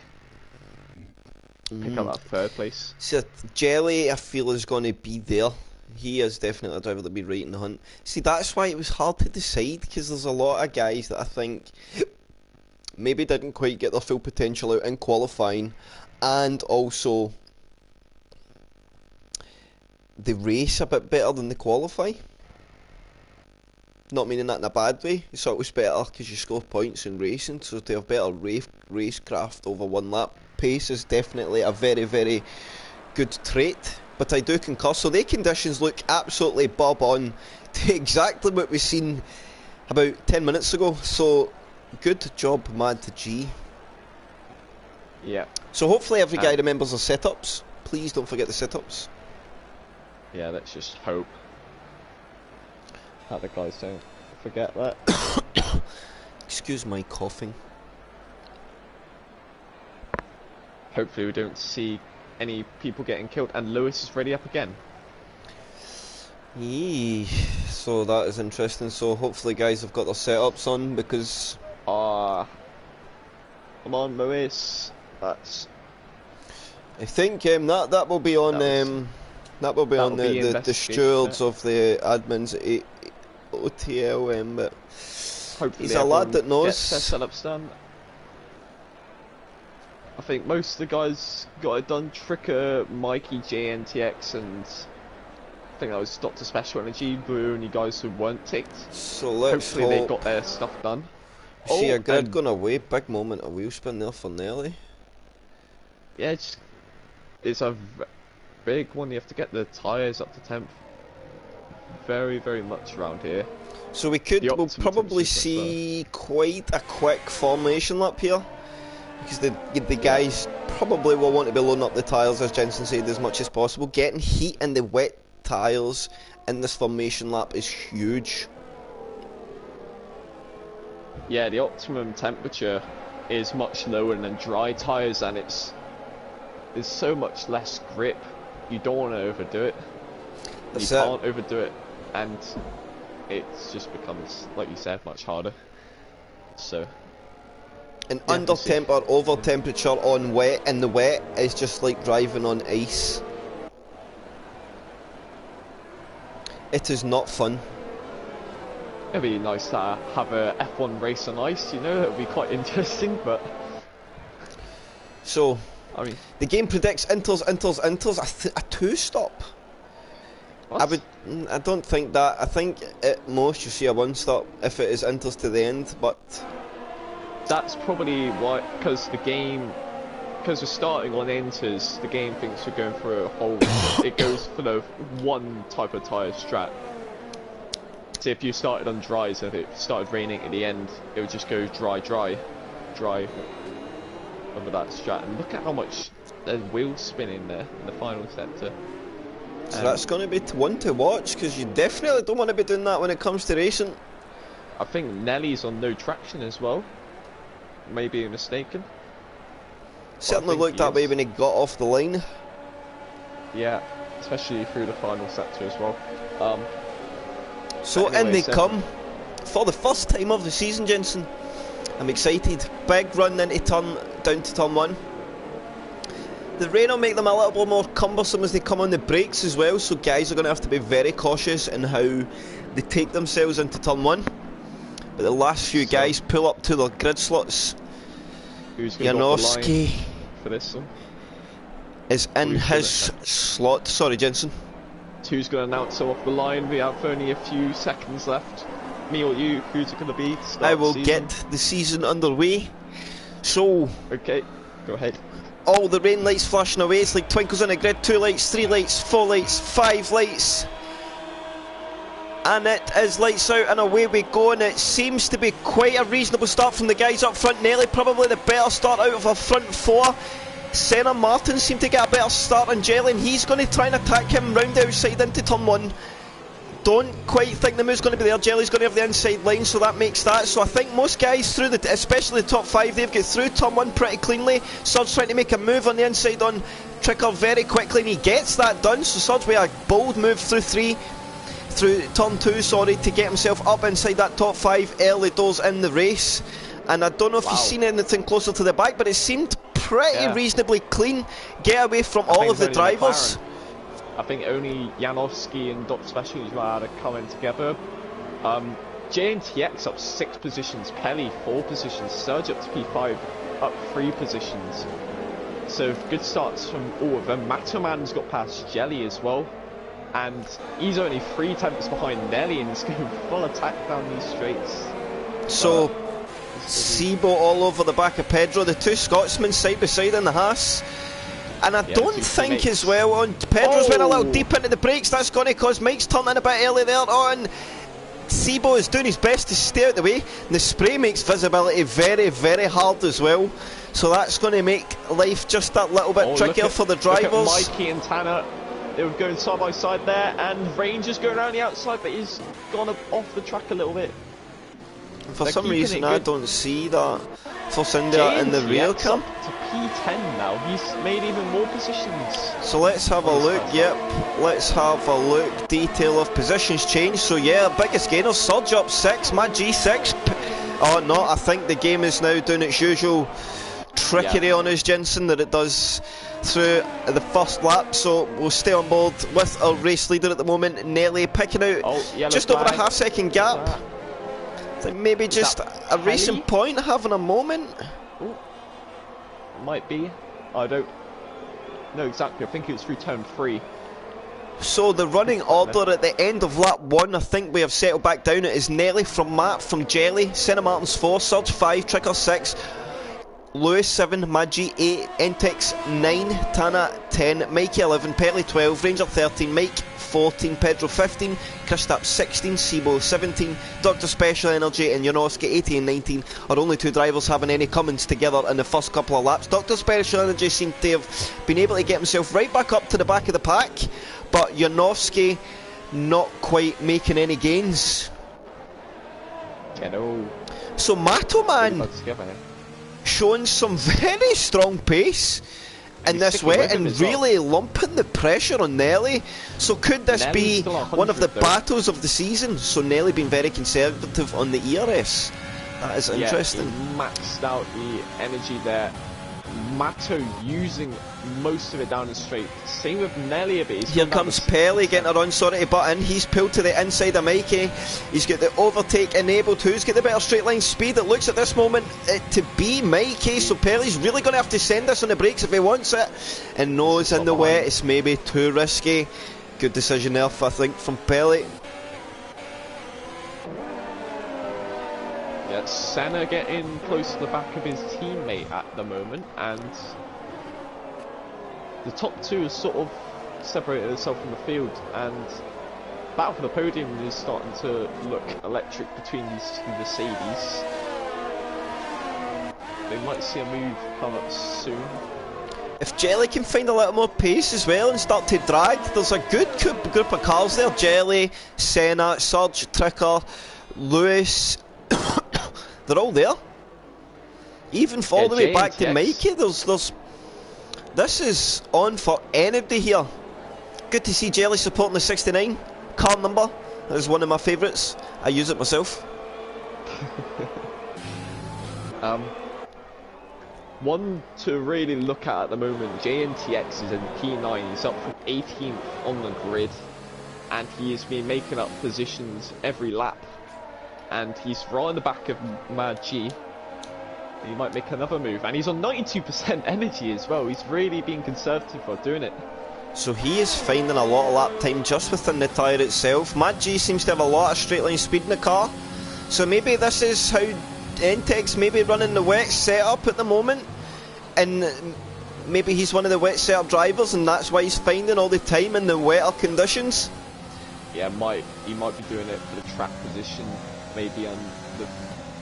Pick up that 3rd place. So Jelly, I feel, is going to be there. He is definitely a driver that'll be right in the hunt. See, that's why it was hard to decide, because there's a lot of guys that I think maybe didn't quite get their full potential out in qualifying, and also they race a bit better than they qualify. Not meaning that in a bad way. It's always better because you score points in racing, so to have better racecraft over 1 lap pace is definitely a very good trait. But I do concur. So the conditions look absolutely bob on to exactly what we've seen about 10 minutes ago. So good job, Mad G. Yeah. So hopefully every guy remembers the setups. Please don't forget the setups. Yeah, let's just hope that the guys don't forget that. Excuse my coughing. Hopefully we don't see any people getting killed, and Lewis is ready up again. Yee. So that is interesting. So hopefully guys have got their setups on, because come on, Lewis. That's. I think that will be on the stewards of the admins at OTL, but hopefully he's a lad that knows. Gets their setups done. I think most of the guys got it done. Tricker, Mikey, JNTX, and I think that was Dr. Special Energy, were the only guys who weren't ticked. So let's hopefully they got their stuff done. See a grid going away. Big moment of wheel spin there for Nelly. Yeah, it's a big one. You have to get the tyres up to temp. Very much around here. So we'll probably see quite a quick formation lap here, because the guys probably will want to be loading up the tyres, as Jensen said, as much as possible. Getting heat in the wet tyres in this formation lap is huge. Yeah, the optimum temperature is much lower than dry tyres, and there's so much less grip. You don't want to overdo it. You can't overdo it, and it just becomes, like you said, much harder. So. And under temp or over temperature on wet in the wet is just like driving on ice. It is not fun. It'd be nice to have a F1 race on ice, you know, it would be quite interesting, but So, I mean, the game predicts Inters, a 2-stop. what? I don't think that. I think at most you see a 1-stop if it is Inters to the end, but That's probably why, because we're starting on Inters, the game thinks we're going through a whole, it goes for the one type of tyre strat. So if you started on dries, if it started raining at the end, it would just go dry over that strat. And look at how much there's wheel spinning there in the final sector. so that's going to be one to watch, because you definitely don't want to be doing that when it comes to racing. I think Nelly's on no traction as well. Maybe mistaken. Certainly looked that way when he got off the line. Yeah, especially through the final sector as well. So anyway, in they come for the first time of the season, Jensen. I'm excited. Big run into down to turn 1. The rain will make them a little bit more cumbersome as they come on the brakes as well, so guys are going to have to be very cautious in how they take themselves into turn 1. But the last few guys pull up to their grid slots. Who's going to go off the Janowski line for this one? is in his slot. Sorry, Jensen. Who's going to announce off the line? We have only a few seconds left. Me or you? Who's it going to be? I will get the season underway. So, okay, go ahead. all the rain lights flashing away. It's like twinkles on a grid. 2 lights, 3 lights, 4 lights, 5 lights. And it is lights out and away we go, and it seems to be quite a reasonable start from the guys up front. Nelly probably the better start out of our front 4. Senna Martin seemed to get a better start on Jelly, and he's going to try and attack him round the outside into turn 1. Don't quite think the move's going to be there. Jelly's going to have the inside line, so that makes that. So I think most guys through especially the top 5, they've got through turn 1 pretty cleanly. Surge trying to make a move on the inside on Tricker very quickly, and he gets that done. So Surge with a bold move through turn 2, sorry, to get himself up inside that top 5 early doors in the race. And I don't know if you've seen anything closer to the back, but it seemed pretty reasonably clean getaway from all of the drivers. I think only Janowski and Dot Special are coming together. JNTX up 6 positions, Pelly 4 positions, Surge up to P5 up 3 positions. So good starts from all of them. Matoman's got past Jelly as well, and he's only 3 tenths behind Nelly, and he's going full attack down these straights. So Sibo all over the back of Pedro, the 2 Scotsmen side by side in the Haas. And I don't think as well on Pedro's went a little deep into the brakes. That's going to cause Mike's turning a bit early there on. Sibo is doing his best to stay out the way. And the spray makes visibility very, very hard as well. So that's going to make life just that little bit trickier for the drivers. Look at Mikey and Tanner. They were going side by side there, and Ranger's going around the outside, but he's gone off the track a little bit. For some reason I don't see that for India in the rear cam. To P10 now, he's made even more positions. So let's have a look, let's have a look. Detail of positions change. So yeah, biggest gainer, Surge up 6, my G6. Oh no, I think the game is now doing its usual trickery on us, Jensen, that it does through the first lap. So we'll stay on board with our race leader at the moment, Nelly, picking out just over a half-second gap. I think maybe just a racing point having a moment. Ooh. Might be. I don't know exactly. I think it was through turn 3. So the running order at the end of lap 1, I think we have settled back down. It is Nelly from Matt from Jelly, Senna Martins 4, Surge 5, Tricker 6, Lewis 7, Magi 8, Entex 9, Tana 10, Mikey 11, Perley 12, Ranger 13, Mike 14, Pedro 15, Kristaps 16, Sibo 17, Dr. Special Energy and Janowski 18 and 19 are only 2 drivers having any Cummins together in the first couple of laps. Dr. Special Energy seemed to have been able to get himself right back up to the back of the pack, but Janowski not quite making any gains. So Matoman showing some very strong pace in this wet and really lumping the pressure on Nelly. So could this be one of the battles of the season? So Nelly being very conservative on the ERS. That is interesting. He maxed out the energy there Mato using most of it down the straight. Same with Nelly a bit. Here comes Pelly getting a run, sorry to butt in. He's pulled to the inside of Mikey. He's got the overtake enabled. Who's got the better straight line speed? It looks at this moment to be Mikey, so Pelly's really going to have to send this on the brakes if he wants it. And nose in the wet, it's maybe too risky. Good decision there, I think, from Pelly. Yeah, Senna getting close to the back of his teammate at the moment, and the top two has sort of separated itself from the field, and battle for the podium is starting to look electric between these two Mercedes. They might see a move come up soon. If Jelly can find a little more pace as well and start to drag, there's a good group of cars there. Jelly, Senna, Surge, Tricker, Lewis. They're all there. Even all the way back to Mikey, this is on for anybody here. Good to see Jelly supporting the 69 car number. That is one of my favourites. I use it myself. One to really look at the moment, JNTX is in P9. He's up from 18th on the grid, and he has been making up positions every lap. And he's right on the back of Mad G. He might make another move, and he's on 92% energy as well. He's really being conservative for doing it. So he is finding a lot of lap time just within the tyre itself. Mad G seems to have a lot of straight line speed in the car. So maybe this is how Entex maybe running the wet setup at the moment, and maybe he's one of the wet setup drivers, and that's why he's finding all the time in the wetter conditions. Yeah, he might be doing it for the track position. Maybe on the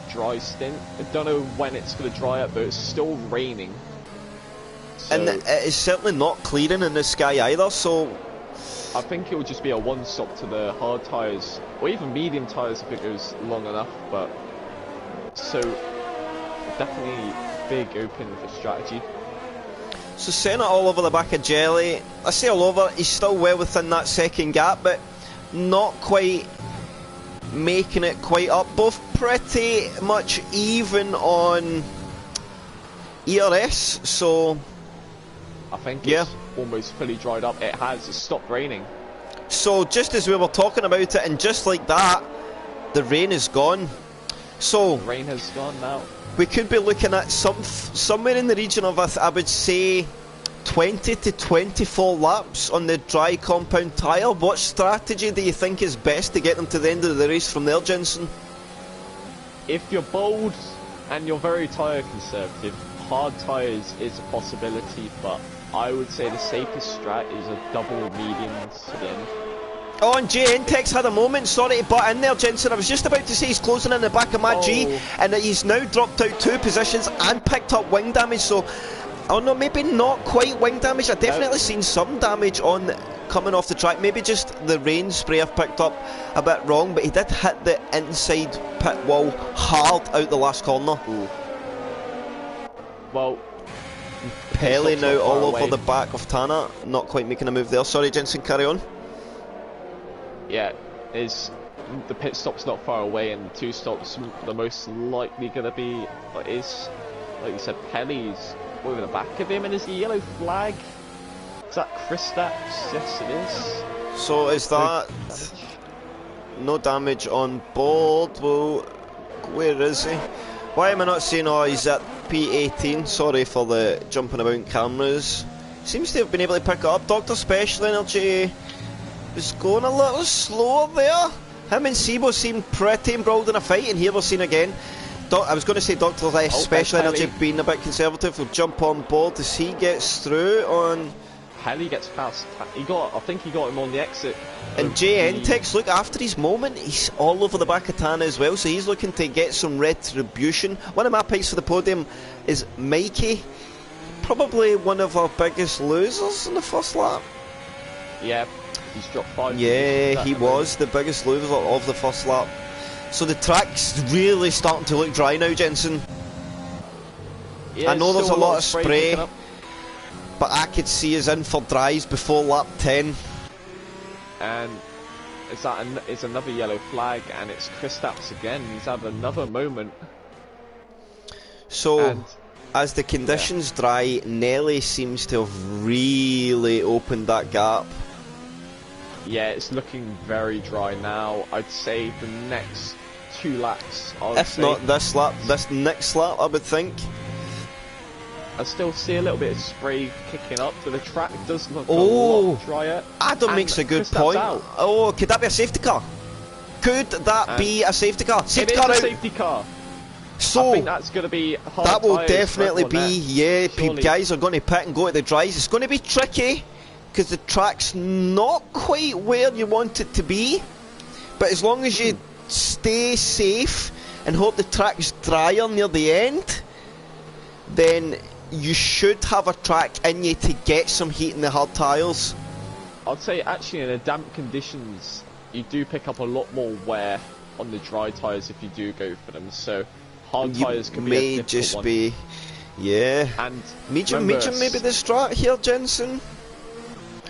dry stint. I don't know when it's going to dry up, but it's still raining. So and it is certainly not clearing in the sky either, so I think it will just be a one-stop to the hard tyres, or even medium tyres if it goes long enough, but so definitely big open for strategy. So Senna all over the back of Jelly. I say all over, he's still well within that second gap, but not quite making it quite up. Both pretty much even on ERS, so I think it's almost fully dried up. It has stopped raining. So just as we were talking about it, and just like that, the rain is gone. So the rain has gone now. We could be looking at somewhere in the region of, I would say, 20 to 24 laps on the dry compound tyre. What strategy do you think is best to get them to the end of the race from there, Jensen? If you're bold and you're very tyre conservative, hard tyres is a possibility, but I would say the safest strat is a double mediums to the end. Oh, and JNTEX had a moment, sorry to butt in there, Jensen. I was just about to say he's closing in the back of Mad G, and that he's now dropped out 2 positions and picked up wing damage, so oh no, maybe not quite wing damage. I've definitely seen some damage on coming off the track. Maybe just the rain spray I've picked up a bit wrong, but he did hit the inside pit wall hard out the last corner. Ooh. Well, Pelly now all over the back of Tana, not quite making a move there. Sorry, Jensen, carry on. Yeah, the pit stop's not far away, and 2 stops the most likely going to be is, like you said, Pelly's over the back of him, and is the yellow flag? Is that Kristaps? Yes, it is. So is that no damage on board? Well, where is he? Why am I not seeing? Oh, he's at P18. Sorry for the jumping about cameras. Seems to have been able to pick it up. Dr. Special Energy was going a little slower there. Him and Sibo seemed pretty embroiled in a fight, and here we're seeing again. I was going to say Dr. Special Energy being a bit conservative will jump on board as he gets through on. Pelly gets past. I think he got him on the exit. And JNTEX, look, after his moment, he's all over the back of Tana as well, so he's looking to get some retribution. One of my picks for the podium is Mikey. Probably one of our biggest losers in the first lap. Yeah, he's dropped 5. Yeah, he was the biggest loser of the first lap. So the track's really starting to look dry now, Jensen. Yeah, I know there's a lot of spray, up, but I could see us in for dries before lap 10. And it's another yellow flag, and it's Kristaps again. He's had another moment. So and as the conditions dry, Nelly seems to have really opened that gap. Yeah, it's looking very dry now. I'd say the next 2 laps, If not this lap, this next lap, I would think. I still see a little bit of spray kicking up, so the track does look a lot drier. Adam makes a good point. Oh, could that be a safety car? Could that be a safety car? Safety car out. Safety car. So I think that's going to be hard. That will definitely be, Surely. guys are going to pit and go to the dries. It's going to be tricky because the track's not quite where you want it to be. But as long as you stay safe and hope the track's drier near the end, then you should have a track in you to get some heat in the hard tyres. I'd say actually in the damp conditions, you do pick up a lot more wear on the dry tyres if you do go for them. So hard tyres can be a difficult one. And medium maybe the strat here, Jensen.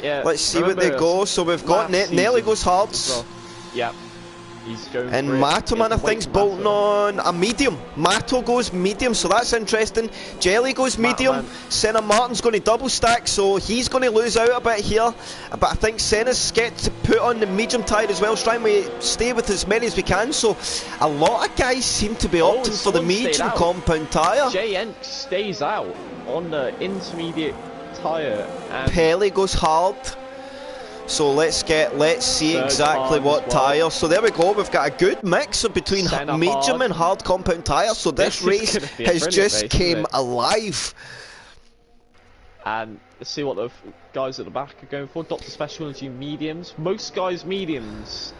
Yeah. Let's see what they go. So we've got Nelly goes hards. Well. Yeah. He's going and Matoman, I think's bolting on a medium. Mato goes medium, so that's interesting. Jelly goes medium. Senna Martin's going to double stack, so he's going to lose out a bit here. But I think Senna's get to put on the medium tyre as well, trying to stay with as many as we can. So a lot of guys seem to be opting for the medium compound tyre. JN stays out on the intermediate tyre. And Pelly goes hard. So let's see exactly what tyre. So there we go, we've got a good mix between medium and hard compound tyre. So this race has just came alive. And let's see what the guys at the back are going for. Dr. Specialty mediums. Most guys mediums.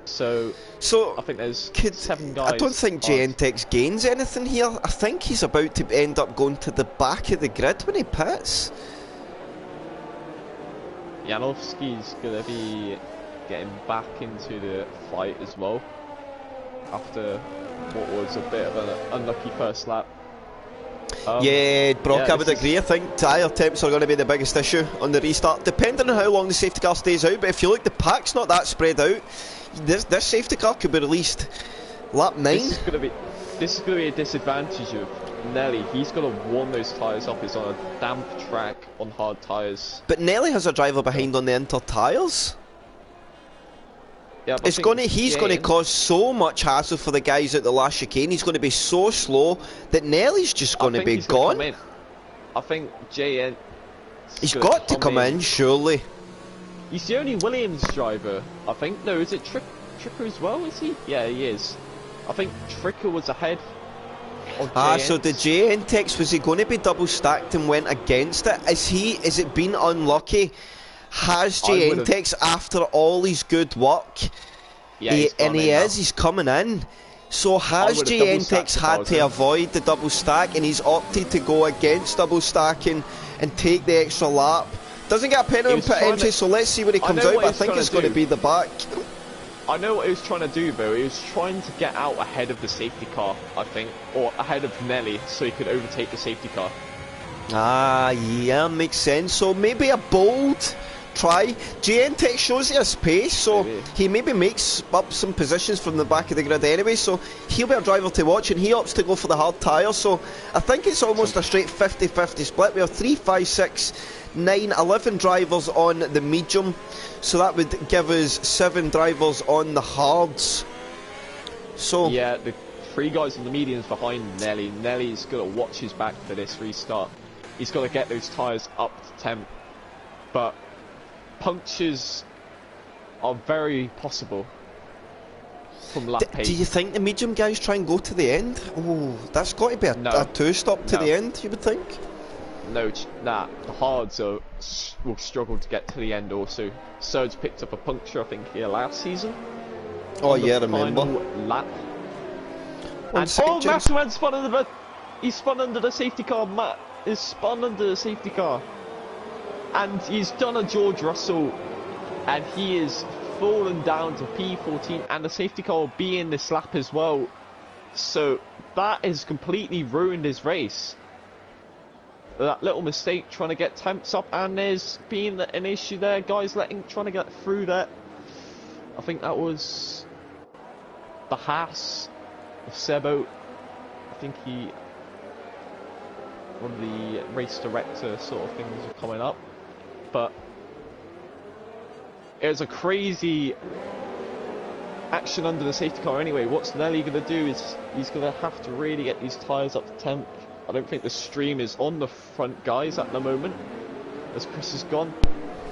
So I think there's 7 guys. I don't think JNTEX gains anything here. I think he's about to end up going to the back of the grid when he pits. Janowski's going to be getting back into the fight as well after what was a bit of an unlucky first lap. Brock, I would agree. I think tyre temps are going to be the biggest issue on the restart, depending on how long the safety car stays out. But if you look, the pack's not that spread out. This safety car could be released lap 9. This is going to be a disadvantage of Nelly. He's got to warm those tyres up. He's on a damp track on hard tyres. But Nelly has a driver behind on the inter tyres. Yeah, he's going to cause so much hassle for the guys at the last chicane. He's going to be so slow that Nelly's just going to be gone. I think JN. He's got to come in, surely. He's the only Williams driver, I think. No, is it Tricker as well? Is he? Yeah, he is. I think Tricker was ahead. So the JNTEX, was he going to be double stacked and went against it? Is it been unlucky? Has JNTEX, after all his good work, he's coming in. So has JNTEX had to avoid the double stack, and he's opted to go against double stacking and take the extra lap? Doesn't get a penalty on pit entry, so let's see when he comes out, but I think it's going to be the back. I know what he was trying to do though. He was trying to get out ahead of the safety car, I think, or ahead of Nelly, so he could overtake the safety car. Yeah, makes sense. So maybe a bold try. JNTEX shows he has pace, so he maybe makes up some positions from the back of the grid anyway, so he'll be a driver to watch, and he opts to go for the hard tyre. So I think it's almost a straight 50-50 split. We have 3, 5, 6, 9, 11 drivers on the medium, so that would give us 7 drivers on the hards. So yeah, the 3 guys on the mediums behind Nelly. Nelly's got to watch his back for this restart. He's got to get those tyres up to temp, but punctures are very possible from lap 8. Do you think the medium guys try and go to the end? Oh, that's got to be a 2-stop to the end, you would think? No, the hards will struggle to get to the end also. Serge picked up a puncture, I think, here last season. Oh yeah, I remember. Lap. Masterman spun under the... He spun under the safety car. Matt is spun under the safety car. And he's done a George Russell. And he is fallen down to P14. And the safety car will be in this lap as well. So that has completely ruined his race. That little mistake trying to get temps up, and there's been an issue there, guys trying to get through that. I think that was the Haas of Sebo. I think he one of the race director sort of things are coming up. But it was a crazy action under the safety car anyway. What's Nelly going to do is he's going to have to really get these tyres up to temp. I don't think the stream is on the front guys at the moment, as Chris is gone.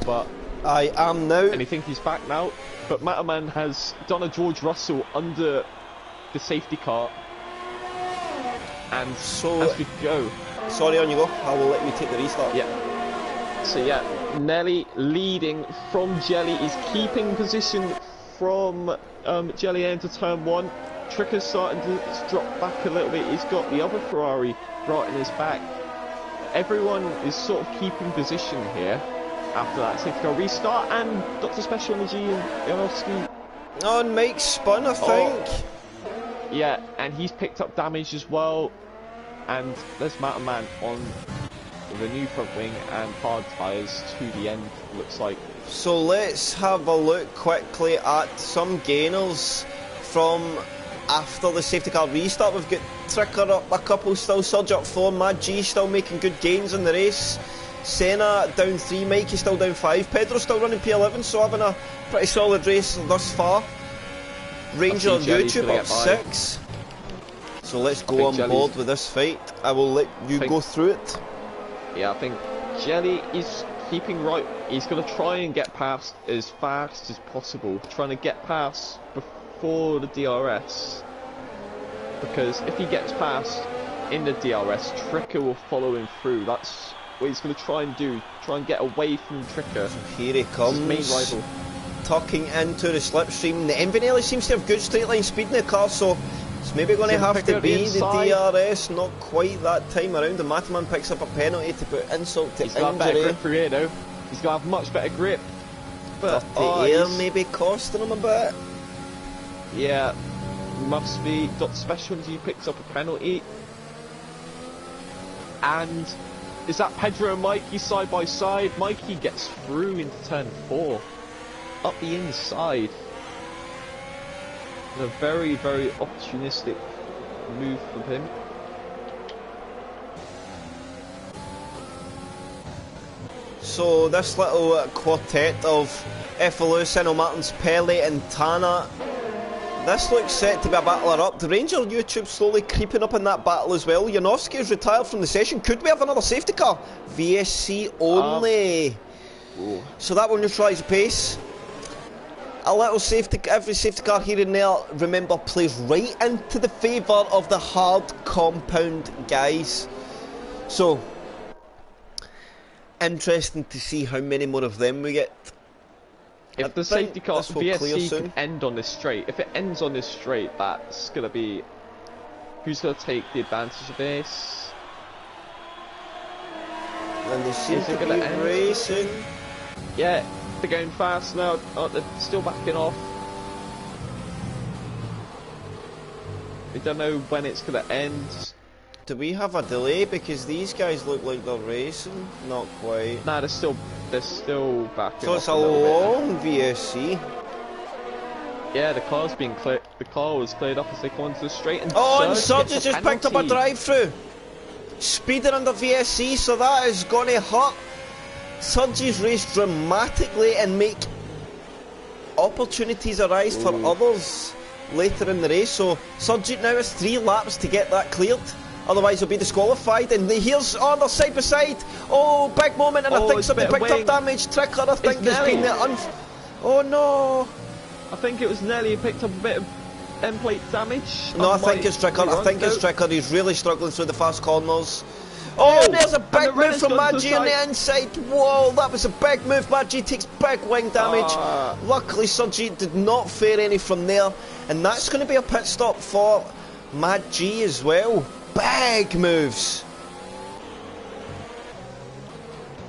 But I am now. And I think he's back now. But Matterman has done a George Russell under the safety car. And so as we go. Sorry, on you go. I will let you take the restart. Yeah. So yeah, Nelly leading from Jelly. He's keeping position from Jelly into turn 1. Tricker's starting to drop back a little bit. He's got the other Ferrari right in his back. Everyone is sort of keeping position here after that safety car restart, and Dr. Special Energy and Janowski. Oh, and Mike spun, I think. Yeah, and he's picked up damage as well. And there's Matterman on the new front wing and hard tyres to the end, looks like. So let's have a look quickly at some gainers from after the safety car restart. We've got Tricker up a couple still, Surge up 4, Mad G still making good gains in the race. Senna down 3, Mikey still down 5, Pedro still running P11, so having a pretty solid race thus far. Ranger on YouTube up 6. So let's go on board with this fight. I will let you go through it. Yeah, I think Jelly is keeping right. He's going to try and get past as fast as possible, trying to get past before the DRS. Because if he gets past in the DRS, Tricker will follow him through. That's what he's going to try and do. Try and get away from Tricker. So here he comes. His main rival. Tucking into the slipstream. The Envinelli seems to have good straight line speed in the car, so it's maybe going to have to be the DRS. Not quite that time around. The Matterman picks up a penalty to put insult to injury. He's got better grip for here though. He's going to have much better grip. But the air maybe costing him a bit. Yeah, must be. Dot Special Energy picks up a penalty. And is that Pedro and Mikey side by side? Mikey gets through into turn 4. Up the inside. A very, very opportunistic move from him. So this little quartet of F1, Senna Martins, Pele and Tana, this looks set to be a battler up. The Ranger YouTube slowly creeping up in that battle as well. Janowski is retired from the session. Could we have another safety car? VSC only. So that will neutralise the pace. A little safety, every safety car here and there, remember, plays right into the favour of the hard compound guys. So, interesting to see how many more of them we get. If the safety car VSC can end on this straight, if it ends on this straight, that's going to be... Who's going to take the advantage of this? And they seem to be racing. Yeah. They're going fast now. Oh, they're still backing off. We don't know when it's going to end. Do we have a delay? Because these guys look like they're racing. Not quite. Nah, they're still backing so off. It's a long VSC. Yeah, the car's being cleared. The car was cleared up as they come onto the straight. And and Surge has just picked up a drive-through. Speeding under VSC, so that is going to hurt Surge's race dramatically and make opportunities arise for others later in the race. So Surge now has 3 laps to get that cleared, otherwise he'll be disqualified. And here's they're side by side. Oh, big moment, and I think somebody picked up damage. Tricker, I think, has been the oh no, I think it was Nelly who picked up a bit of end plate damage. No, I think it's Tricker. I think it's Tricker. He's really struggling through the fast corners. Oh, there's a big move from Maggi on the inside. Whoa, that was a big move. Maggi takes big wing damage. Luckily, Surgery did not fare any from there. And that's going to be a pit stop for Maggi as well. Big moves.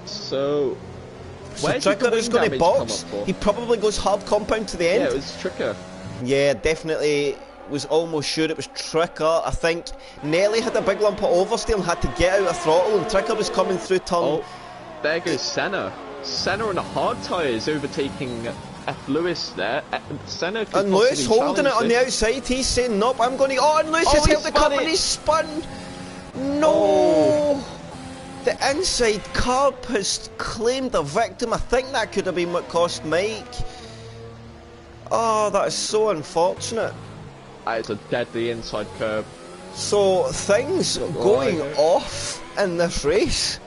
So Tricker is going to box. He probably goes hard compound to the end. Yeah, it was Tricker. Yeah, definitely. Was almost sure it was Tricker. I think Nelly had a big lump of oversteer and had to get out of throttle, and Tricker was coming through turn. Oh, there goes Senna. Senna on the hard tyres overtaking F. Lewis there. Senna could and Lewis holding it on the outside. He's saying, nope, I'm going to... Oh, and Lewis has held the curve and he's spun. No. The inside curb has claimed a victim. I think that could have been what cost Mike. Oh, that is so unfortunate. It's a deadly inside curb. So, things going off in this race.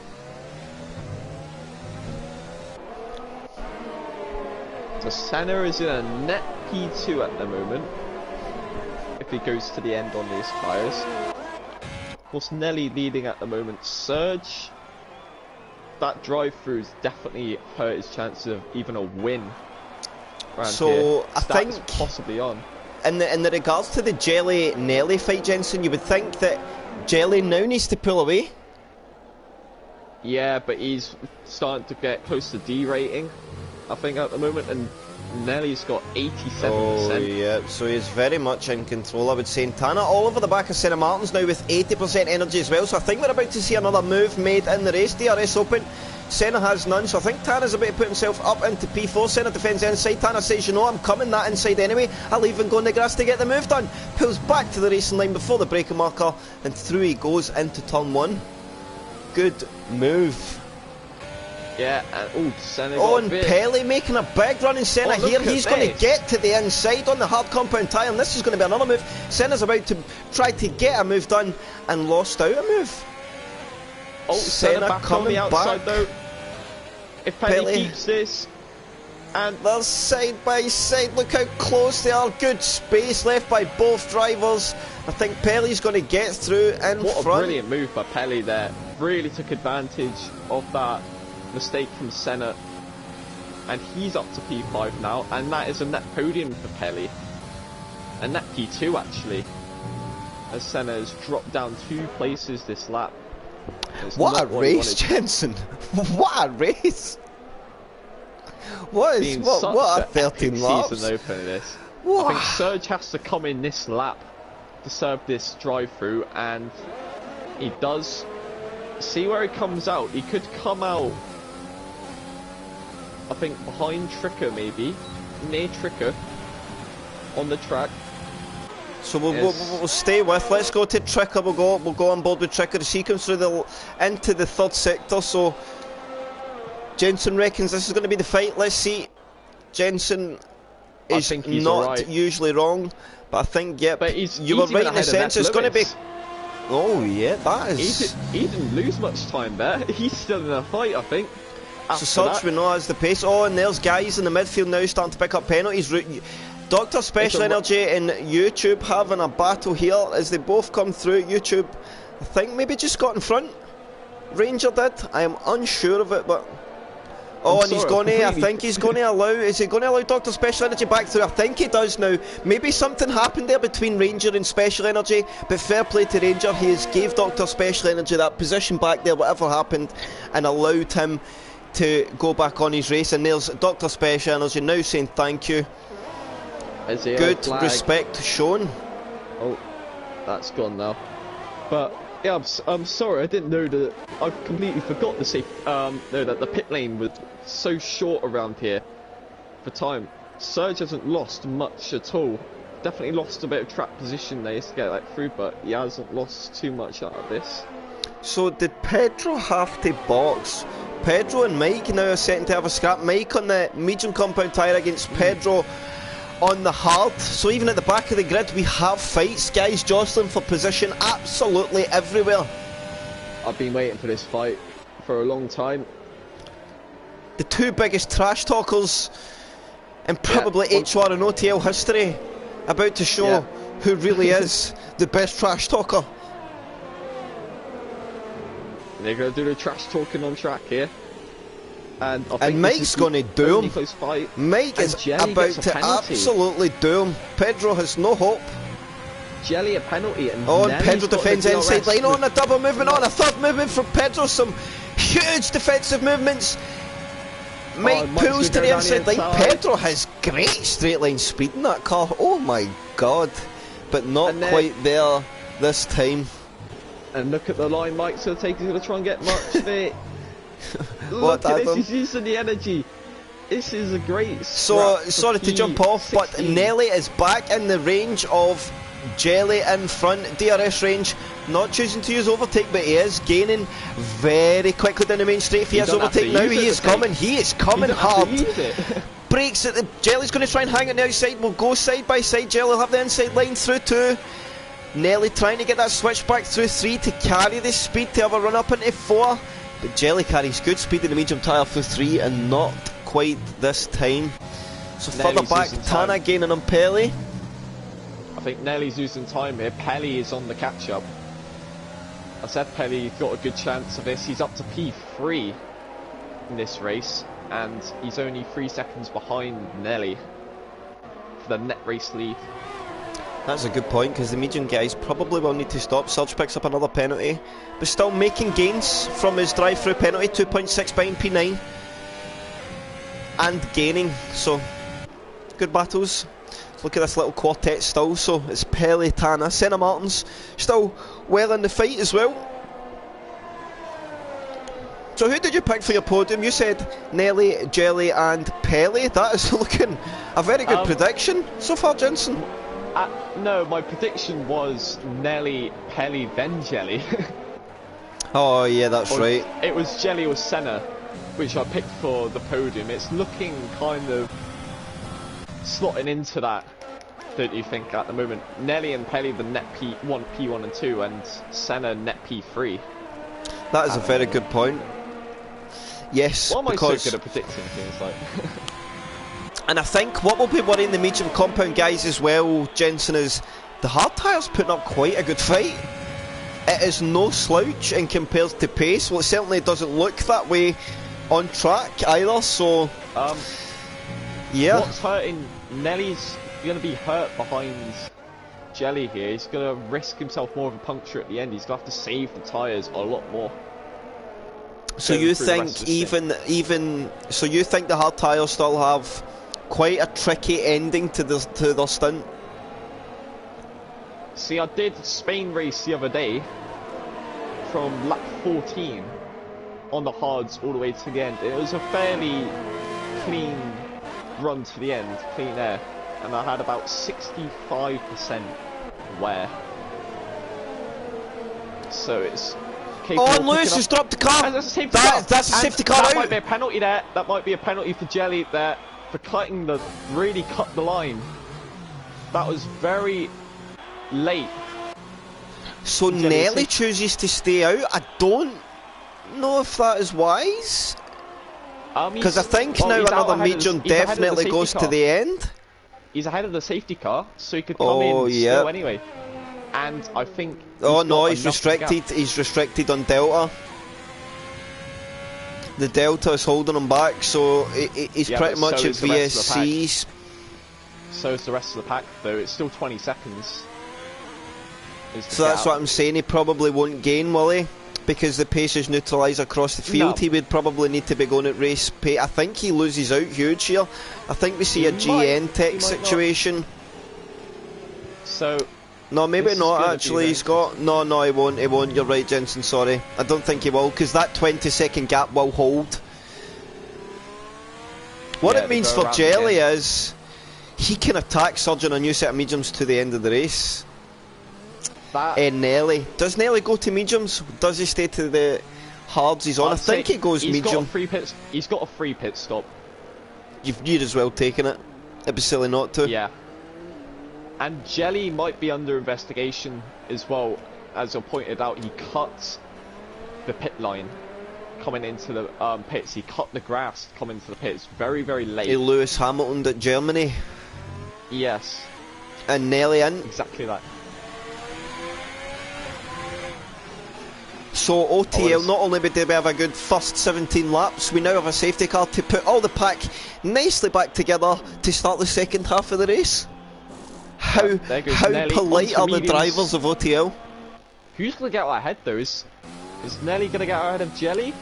So Senna is in a net P2 at the moment, if he goes to the end on these tyres. Of course, Nelly leading at the moment. Serge, that drive-through's definitely hurt his chances of even a win around here. I think possibly on. In the regards to the Jelly Nelly fight, Jensen, you would think that Jelly now needs to pull away. Yeah, but he's starting to get close to D rating, I think, at the moment, and Nelly's got 87%. Oh yeah, so he's very much in control, I would say. And Tana all over the back of Senna Martins now with 80% energy as well, so I think we're about to see another move made in the race. DRS open, Senna has none, so I think Tana's about to put himself up into P4. Senna defends inside, Tana says, you know, I'm coming that inside anyway, I'll even go in the grass to get the move done. Pulls back to the racing line before the braking marker, and through he goes into turn 1. Good move. Yeah, and Senna Oh, got and a bit. Pelly making a big run in Senna here. He's going to get to the inside on the hard compound tyre, and this is going to be another move. Senna's about to try to get a move done and lost out a move. Oh, Senna back on the outside though. If Pelly keeps this, and they're side by side. Look how close they are. Good space left by both drivers. I think Pelly's going to get through in front. What a brilliant move by Pelly there. Really took advantage of that mistake from Senna, and he's up to P5 now, and that is a net podium for Pelly, a net P2 actually, as Senna has dropped down 2 places this lap. What a race, Jensen! What a race! What a 13 laps! Season opener this. I think Serge has to come in this lap to serve this drive-through, and he does. See where he comes out. He could come out, I think, behind Tricker, maybe near Tricker on the track. So we'll stay with. Let's go to Tricker. We'll go on board with Tricker as he comes through into the third sector. So Jensen reckons this is going to be the fight. Let's see. Jensen is not usually wrong, but I think But you were right in the sense it's going to be. Oh yeah, that is. He didn't lose much time there. He's still in a fight, I think. So Serge we know has the pace. Oh, and there's guys in the midfield now starting to pick up penalties. Dr. Special Energy and YouTube having a battle here as they both come through. YouTube, I think, maybe just got in front. Ranger did. I am unsure of it, but. Oh, and he's going to. I think he's going to allow. Is he going to allow Dr. Special Energy back through? I think he does now. Maybe something happened there between Ranger and Special Energy, but fair play to Ranger. He has gave Dr. Special Energy that position back there, whatever happened, and allowed him to go back on his race. And there's Dr. Special Energy now saying thank you. Good respect shown. Oh, that's gone now. But yeah, I'm sorry, I didn't know that. I completely forgot to say that the pit lane was so short around here for time. Serge hasn't lost much at all. Definitely lost a bit of track position there to get that through, but he hasn't lost too much out of this. So did Pedro have to box? Pedro and Mike now are set to have a scrap. Mike on the medium compound tyre against Pedro on the hard. So even at the back of the grid we have fights, guys jostling for position absolutely everywhere. I've been waiting for this fight for a long time. The two biggest trash talkers in probably H1 and OTL history about to show who really is the best trash talker. They're going to do the trash talking on track here. And Mike's going to do him. Mike is about to absolutely do him. Pedro has no hope. Jelly a penalty. And Pedro defends inside line on a double movement, on a third movement from Pedro. Some huge defensive movements. Mike pulls to the inside line. Pedro has great straight line speed in that car. Oh my god. But not quite there this time. And look at the line Mike's going to take. He's going to try and get much of it. Look at this, he's using the energy. This is a great. So sorry to jump off, but Nelly is back in the range of Jelly in front. DRS range Not choosing to use overtake, but he is gaining very quickly down the main straight. If he has overtake now, he is coming hard. Breaks it, Jelly's going to try and hang it the outside. We'll go side by side. Jelly will have the inside line through 2. Nelly trying to get that switch back through 3 to carry the speed to have a run up into 4. But Jelly carries good speed in the medium tyre through 3 and not quite this time. So further back, Tana gaining on Pelly. I think Nelly's losing time here. Pelly is on the catch up. I said Pelly's got a good chance of this. He's up to P3 in this race, and he's only 3 seconds behind Nelly for the net race lead. That's a good point, because the medium guys probably will need to stop. Serge picks up another penalty, but still making gains from his drive-through penalty. 2.6 behind P9 and gaining, so good battles. Look at this little quartet still. So it's Pelly, Tana, Senna Martins still well in the fight as well. So who did you pick for your podium? You said Nelly, Jelly and Pelly. That is looking a very good prediction so far, Jensen. No, my prediction was Nelly, Pelly, then Jelly. Oh yeah, that's right. It was Jelly or Senna, which I picked for the podium. It's looking kind of slotting into that, don't you think, at the moment? Nelly and Pelly the net P1, P1 and 2, and Senna net P3. That is a very good point. Yes, why am I because so good at predicting things like? And I think what will be worrying the medium compound guys as well, Jensen, is the hard tyres putting up quite a good fight. It is no slouch in compared to pace. Well, it certainly doesn't look that way on track either, so yeah. What's hurting? Nelly's going to be hurt behind Jelly here. He's going to risk himself more of a puncture at the end. He's going to have to save the tyres a lot more. So you think so you think the hard tyres still have quite a tricky ending to their stunt? See, I did Spain race the other day from lap 14 on the hards all the way to the end. It was a fairly clean run to the end, clean air, and I had about 65% wear. So it's capable. Oh, and Lewis has dropped the car. That's a safety car. That's a safety car. That might be a penalty there. That might be a penalty for Jelly there for really cut the line. That was very late. So Nelly chooses to stay out. I don't know if that is wise. Because I think now another medium definitely goes to the end. He's ahead of the safety car, so he could come in still anyway. And I think. Oh no, he's restricted. He's restricted on Delta. The Delta is holding him back, so he's pretty much at VSC's. So is the rest of the pack, though. It's still 20 seconds. So that's what I'm saying. He probably won't gain, will he? Because the pace is neutralised across the field. No. He would probably need to be going at race pace. I think he loses out huge here. I think we see a GN tech situation. Not. So. No, maybe not actually. He's got. No, he won't. He won't. You're right, Jensen. Sorry. I don't think he will, because that 20-second gap will hold. What it means for Jelly is he can attack Serge on a new set of mediums to the end of the race. Nelly. Does Nelly go to mediums? Does he stay to the hards he's on? I think he goes medium. He's got a free pit stop. You'd as well taken it. It'd be silly not to. Yeah. And Jelly might be under investigation as well. As I pointed out, he cut the pit line coming into the pits. He cut the grass coming into the pits very, very late. Hey, Lewis Hamilton at Germany. Yes. And Nelly in. Exactly that. So OTL, not only did we have a good first 17 laps, we now have a safety car to put all the pack nicely back together to start the second half of the race. How polite are the drivers of OTL? Who's going to get out ahead though? Is Nelly going to get out ahead of Jelly?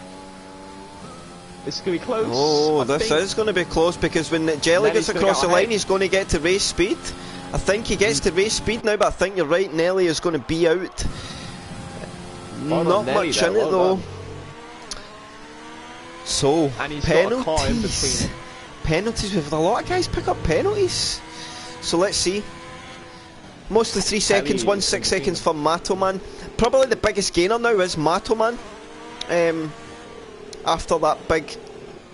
It's going to be close. Oh, this is going to be close, because when Jelly gets across the line, he's going to get to race speed. I think he gets to race speed now, but I think you're right, Nelly is going to be out. Not much in it though. So, penalties. Penalties. We've had a lot of guys pick up penalties. So let's see. Mostly 3 seconds, 1 6 seconds for Matoman. probably the biggest gainer now is Mato, man. After that big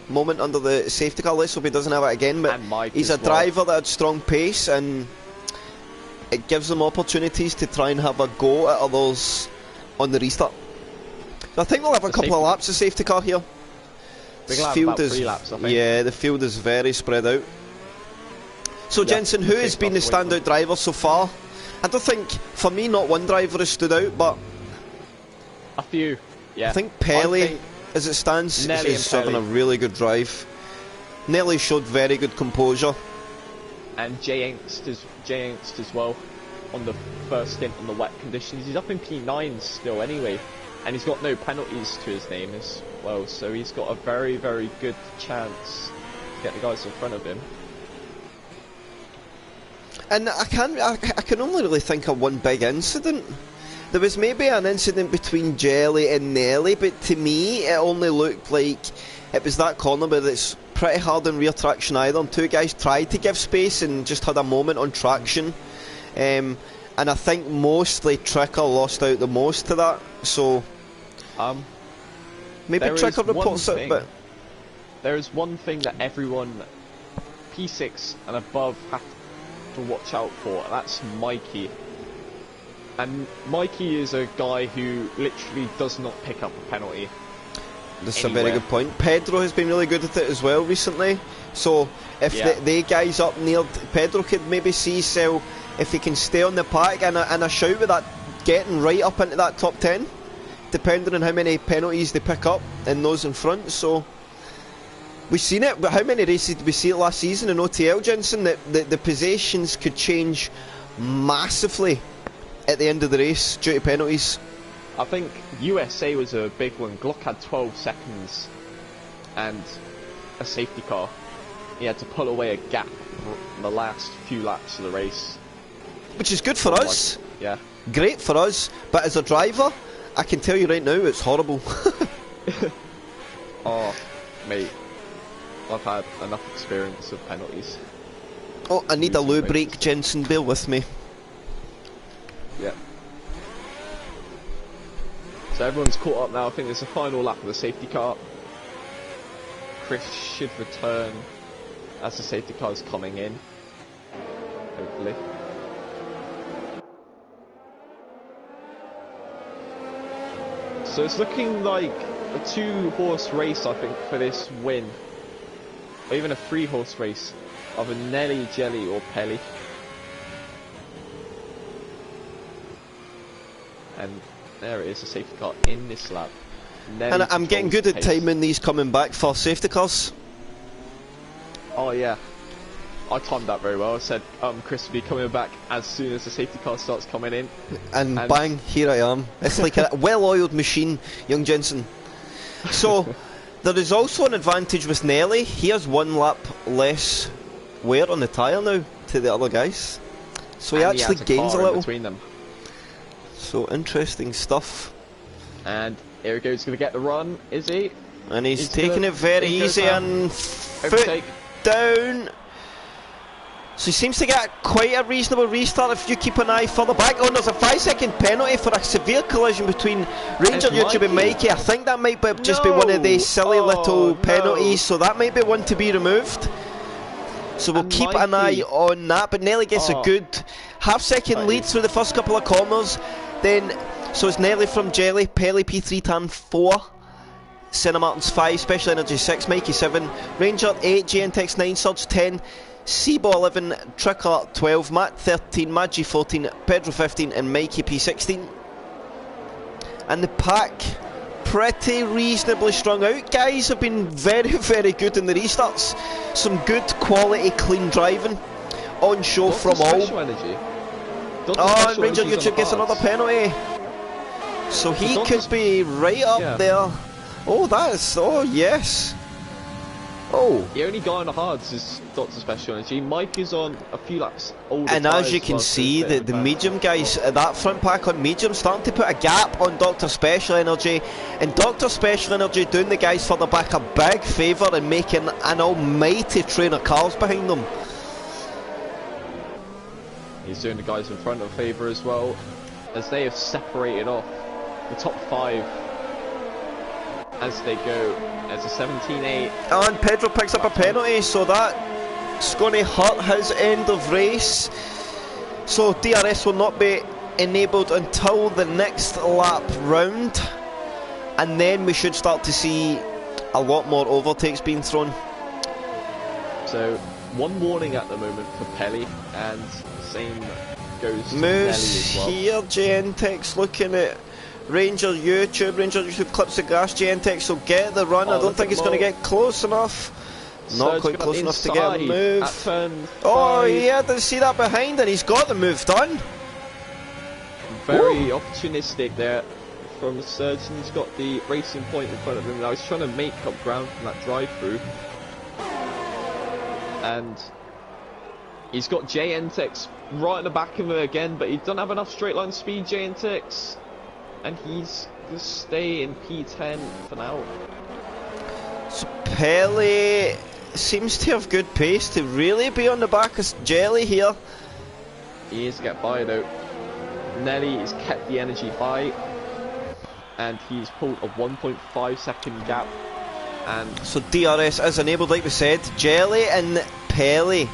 moment under the safety car, let's hope he doesn't have it again. But he's a driver that had strong pace, and it gives them opportunities to try and have a go at others on the restart. So I think we'll have a couple of laps of safety car here. This field is, 3 laps, I think. Yeah, the field is very spread out. So Jensen, who has been the standout driver so far? I don't think, for me, not one driver has stood out, but a few. Yeah. I think Pelly, as it stands, is having a really good drive. Nelly showed very good composure. And Jay Angst as well on the first stint on the wet conditions. He's up in P9 still anyway, and he's got no penalties to his name as well, so he's got a very, very good chance to get the guys in front of him. And I can only really think of one big incident. There was maybe an incident between Jelly and Nelly, but to me it only looked like it was that corner where it's pretty hard on rear traction either. And two guys tried to give space and just had a moment on traction. And I think mostly Tricker lost out the most to that. So maybe Tricker reports it, but there is one thing that everyone P6 and above have to watch out for, and that's Mikey. And Mikey is a guy who literally does not pick up a penalty. That's a very good point. Pedro has been really good at it as well recently. So if the guys up near Pedro could maybe see if he can stay on the pack and a shout with that getting right up into that top 10, depending on how many penalties they pick up and those in front. So we've seen it, but how many races did we see it last season in OTL, Jensen? That the positions could change massively at the end of the race due to penalties. I think USA was a big one. Glock had 12 seconds and a safety car. He had to pull away a gap in the last few laps of the race. Which is good for us. Yeah. Great for us. But as a driver, I can tell you right now, it's horrible. Oh, mate. I've had enough experience of penalties. Oh, I need a loo break, Jensen. Bear with me. Yeah. So everyone's caught up now. I think there's a final lap of the safety car. Chris should return as the safety car is coming in. Hopefully. So it's looking like a 2-horse race, I think, for this win. Or even a 3-horse race. Either Nelly, Jelly or Pelly. And there it is, a safety car in this lap. And I'm getting good at timing these coming back for safety cars. Oh yeah, I timed that very well. I said Chris will be coming back as soon as the safety car starts coming in. And bang, here I am. It's like a well-oiled machine, young Jensen. So there is also an advantage with Nelly. He has 1 lap less wear on the tyre now to the other guys. So he actually gains a little. Between them. So interesting stuff. And here he goes, going to get the run, is he? And he's taking it very easy and foot down. So he seems to get quite a reasonable restart if you keep an eye further back. Oh, there's a 5-second penalty for a severe collision between Ranger YouTube and Mikey. I think that might just be one of the silly little penalties, so that might be one to be removed. So we'll keep an eye on that, but Nelly gets a good half-second lead through the first couple of corners. Then, so it's Nelly from Jelly, Pelly P3 Tan 4, Senna Martins 5, Special Energy 6, Mikey 7, Ranger 8, GNTX 9, Surge 10, Seabo 11, Tricker 12, Matt 13, Maggi 14, Pedro 15 and Mikey P16. And the pack pretty reasonably strung out. Guys have been very, very good in the restarts. Some good quality clean driving on show from all. Oh, and Ranger YouTube gets another penalty. So he could be right up there. Oh, that is, oh yes. Oh. The only guy on the hards is Dr. Special Energy. Mike is on a few laps older. And as you can see, the medium guys, that front pack on medium, starting to put a gap on Dr. Special Energy. And Dr. Special Energy doing the guys further back a big favour and making an almighty train of cars behind them. He's doing the guys in front a favour as well. as they have separated off the top 5 as they go as a 17-8. And Pedro picks up a penalty, so that's going to hurt his end of race. So DRS will not be enabled until the next lap round, and then we should start to see a lot more overtakes being thrown. So one warning at the moment for Pelly, and the same goes to Moves Nelly as well. here, Gentex looking at Ranger YouTube clips of gas. Gentex will get the run. I don't think he's going to get close enough. Not quite close enough to get a move. Oh yeah, didn't see that behind, and he's got the move done. Very opportunistic there from Surgeon. He's got the racing point in front of him now. He's trying to make up ground from that drive-through. And he's got JNTX right in the back of him again, but he doesn't have enough straight line speed, JNTX. And he's going to stay in P10 for now. So Pelly seems to have good pace to really be on the back of Jelly here. He is to get by though. Nelly has kept the energy high, and he's pulled a 1.5 second gap. And so DRS is enabled, like we said. Jelly and Pelly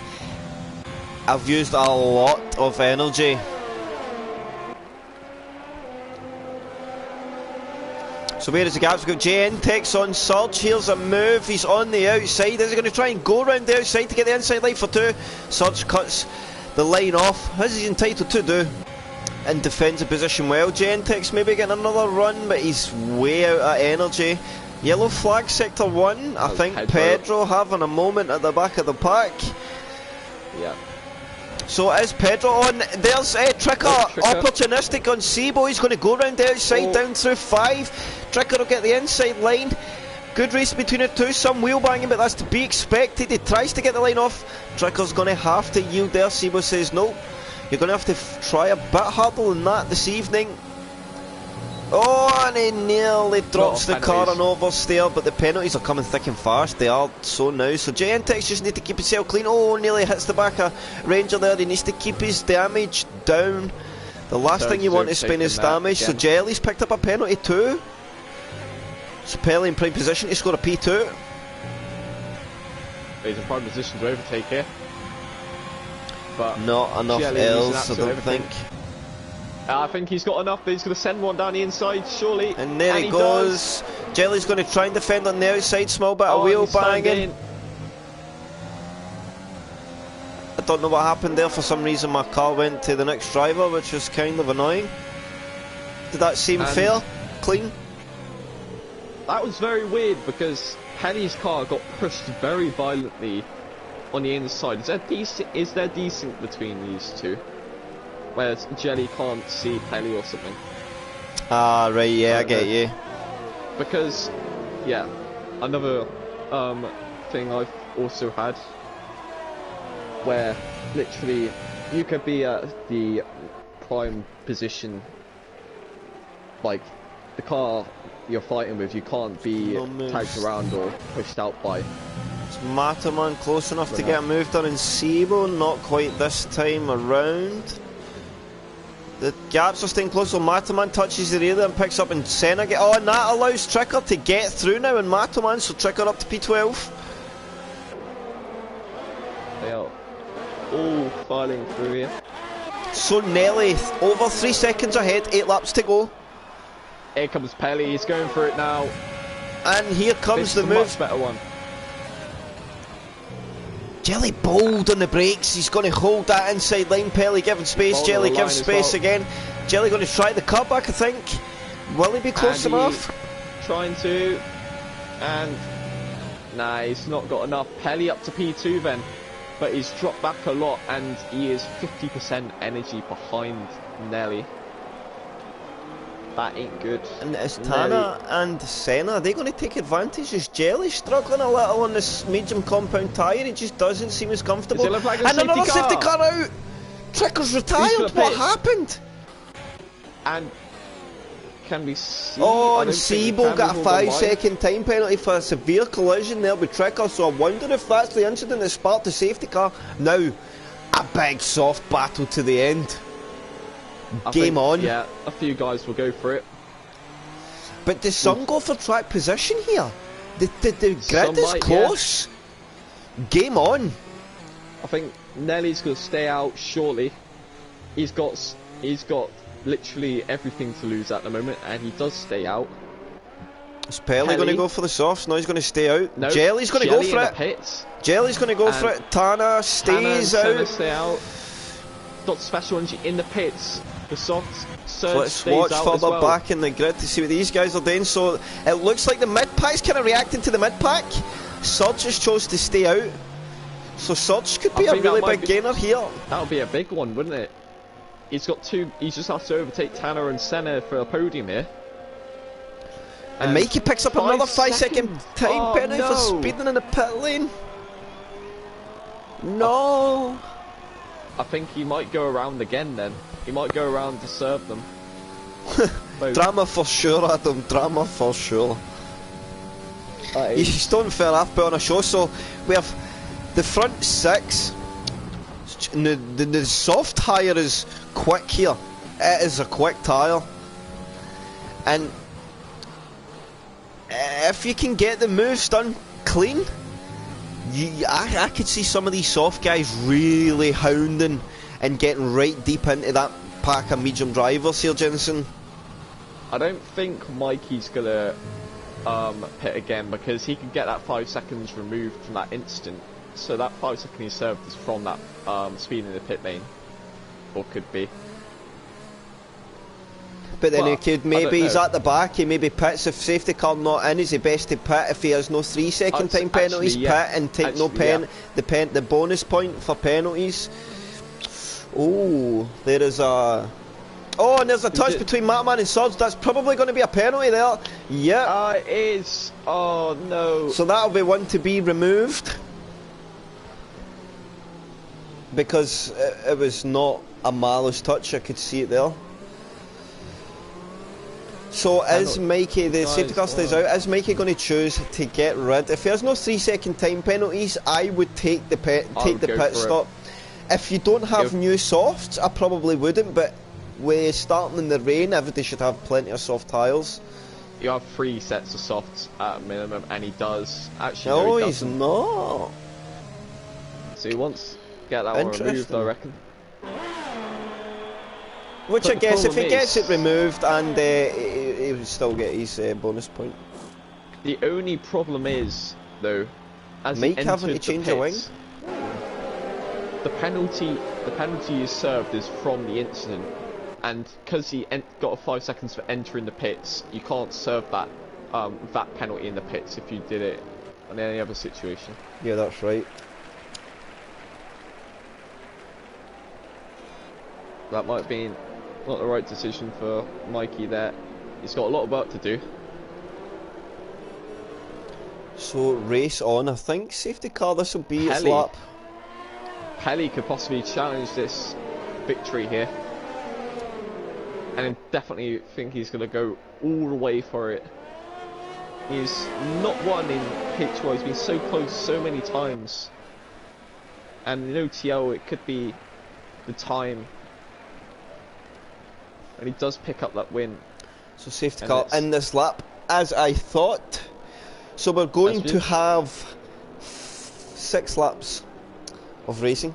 have used a lot of energy. So where is the gaps? We've got JNTX on Surge. Here's a move. He's on the outside. Is he going to try and go around the outside to get the inside line for 2? Surge cuts the line off, as he's entitled to do, and defends the position well. JNTX maybe getting another run, but he's way out of energy. Yellow flag sector 1. I think Pedro having a moment at the back of the pack. Yeah. So is Pedro on? There's Tricker, opportunistic on Sebo. He's going to go around the outside, down through 5. Tricker will get the inside line. Good race between the two, some wheel banging, but that's to be expected. He tries to get the line off. Tricker's going to have to yield there. Sebo says no. You're going to have to try a bit harder than that this evening. Oh, and he nearly drops the car on oversteer, but the penalties are coming thick and fast. They are so now. So JNTX just need to keep himself clean. Oh, nearly hits the back of Ranger there. He needs to keep his damage down. The last thing you want is spend his damage. So Jelly's picked up a penalty too. So Pelly in prime position to score a P2. He's in prime position to overtake here. But not enough else, I don't think. I think he's got enough, but he's going to send one down the inside, surely. And there he goes. Jelly's going to try and defend on the outside, small bit of wheel banging. I don't know what happened there. For some reason my car went to the next driver, which was kind of annoying. Did that seem fair? Clean? That was very weird, because Penny's car got pushed very violently on the inside. Is there decent between these two? Where Jelly can't see Pelly or something. Ah, right, yeah, I get you. Because, yeah, another thing I've also had, where literally you could be at the prime position, like the car you're fighting with, you can't be tagged around or pushed out by. Is Mataman close enough to get a move done in Sebo? Not quite this time around. The gaps are staying close, so Mataman touches the rear and picks up, and Senna get and that allows Tricker to get through now, and Mataman, so Tricker up to P12. They are all filing through here. So Nelly over 3 seconds ahead, 8 laps to go. Here comes Pelly, he's going for it now. And here comes the move. Much better one. Jelly bold on the brakes. He's going to hold that inside line. Pelly giving space. Jelly gives space again. Jelly going to try the cutback, I think. Will he be close enough? Trying to. And nah, he's not got enough. Pelly up to P2 then. But he's dropped back a lot, and he is 50% energy behind Nelly. That ain't good. And is Tana and Senna, are they going to take advantage? Is Jelly struggling a little on this medium compound tyre? It just doesn't seem as comfortable. Like and another safety car out! Tricker's retired, what happened? And can we see... Oh, and Sebo got a 5-second time penalty for a severe collision there with Tricker, so I wonder if that's the incident that sparked the safety car. Now, a big soft battle to the end. Game on. Yeah, a few guys will go for it. But does some go for track position here? The grid is close. Yeah. Game on. I think Nelly's going to stay out shortly. He's got literally everything to lose at the moment, and he does stay out. Is Pelly going to go for the softs? No, he's going to stay out. No, Jelly's going to go for it. Pits. Jelly's going to go for it. Tana stays out. Tana stay out. Got Special Energy in the pits. The soft surge let's stays watch out further as well. back in the grid to see what these guys are doing. So it looks like the mid pack's kind of reacting to the mid pack. Surge has chose to stay out. So Surge could be a really big gainer here. That would be a big one, wouldn't it? He's got two. He just has to overtake Tanner and Senna for a podium here. And Mikey picks up another 5-second time penalty for speeding in the pit lane. No. I think he might go around again then. He might go around to serve them. Drama for sure, Adam. Drama for sure. He's done fair enough, but on a show. So we have the front six. The soft tyre is quick here. It is a quick tyre. And if you can get the moves done clean, I could see some of these soft guys really hounding and getting right deep into that pack of medium drivers here, Jensen. I don't think Mikey's gonna pit again because he can get that 5 seconds removed from that instant. So that 5 seconds he served is from that speed in the pit lane, or could be. But then he could, maybe he's at the back, he maybe pits if safety car not in, is he best to pit if he has no 3-second time penalties, pit and take the bonus point for penalties. Oh, there is a... Oh, and there's a touch between Matman and Surge, that's probably going to be a penalty there. Yeah. It is. Oh no. So that'll be one to be removed. Because it was not a malice touch, I could see it there. So is Mikey, the safety car stays out, is Mikey going to choose to get rid? If there's no 3-second time penalties, I would take the pit stop. If you don't have new softs, I probably wouldn't, but we're starting in the rain, everybody should have plenty of soft tyres. You have 3 sets of softs at a minimum, and he does. Actually, no, he he's not. So he wants to get that one removed, I reckon. Which I guess if he gets it removed, and he would still get his bonus point. The only problem is, though, as Mike having to change a wing. The penalty is served is from the incident, and because he got a 5 seconds for entering the pits, you can't serve that that penalty in the pits if you did it in any other situation. Yeah, that's right. That might have been not the right decision for Mikey there. He's got a lot of work to do. So race on, I think safety car, this will be his lap. Pelly could possibly challenge this victory here. And I definitely think he's going to go all the way for it. He's not won in H1, he's been so close so many times. And in OTL it could be the time. And he does pick up that win. So safety car in this lap, as I thought. So we're going to have 6 laps of racing.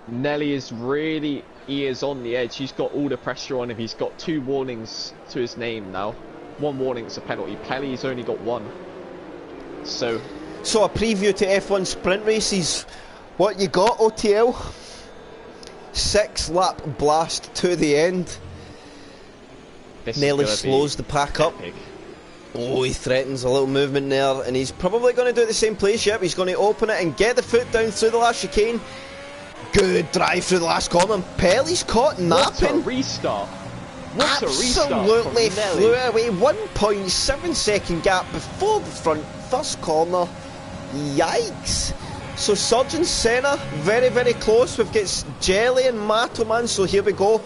Nelly is really, he is on the edge. He's got all the pressure on him. He's got 2 warnings to his name now. 1 warning is a penalty. Pelly's only got 1. So a preview to F1 sprint races. What you got, OTL? 6 lap blast to the end. Nelly slows the pack up. Oh, he threatens a little movement there, and he's probably going to do it the same place. Yep, he's going to open it and get the foot down through the last chicane. Good drive through the last corner. Pelly's caught napping. What a restart. What Absolutely a restart flew away. 1.7 second gap before the front first corner. Yikes. So Surge and Senna very, very close. We've got Jelly and Matoman, so here we go.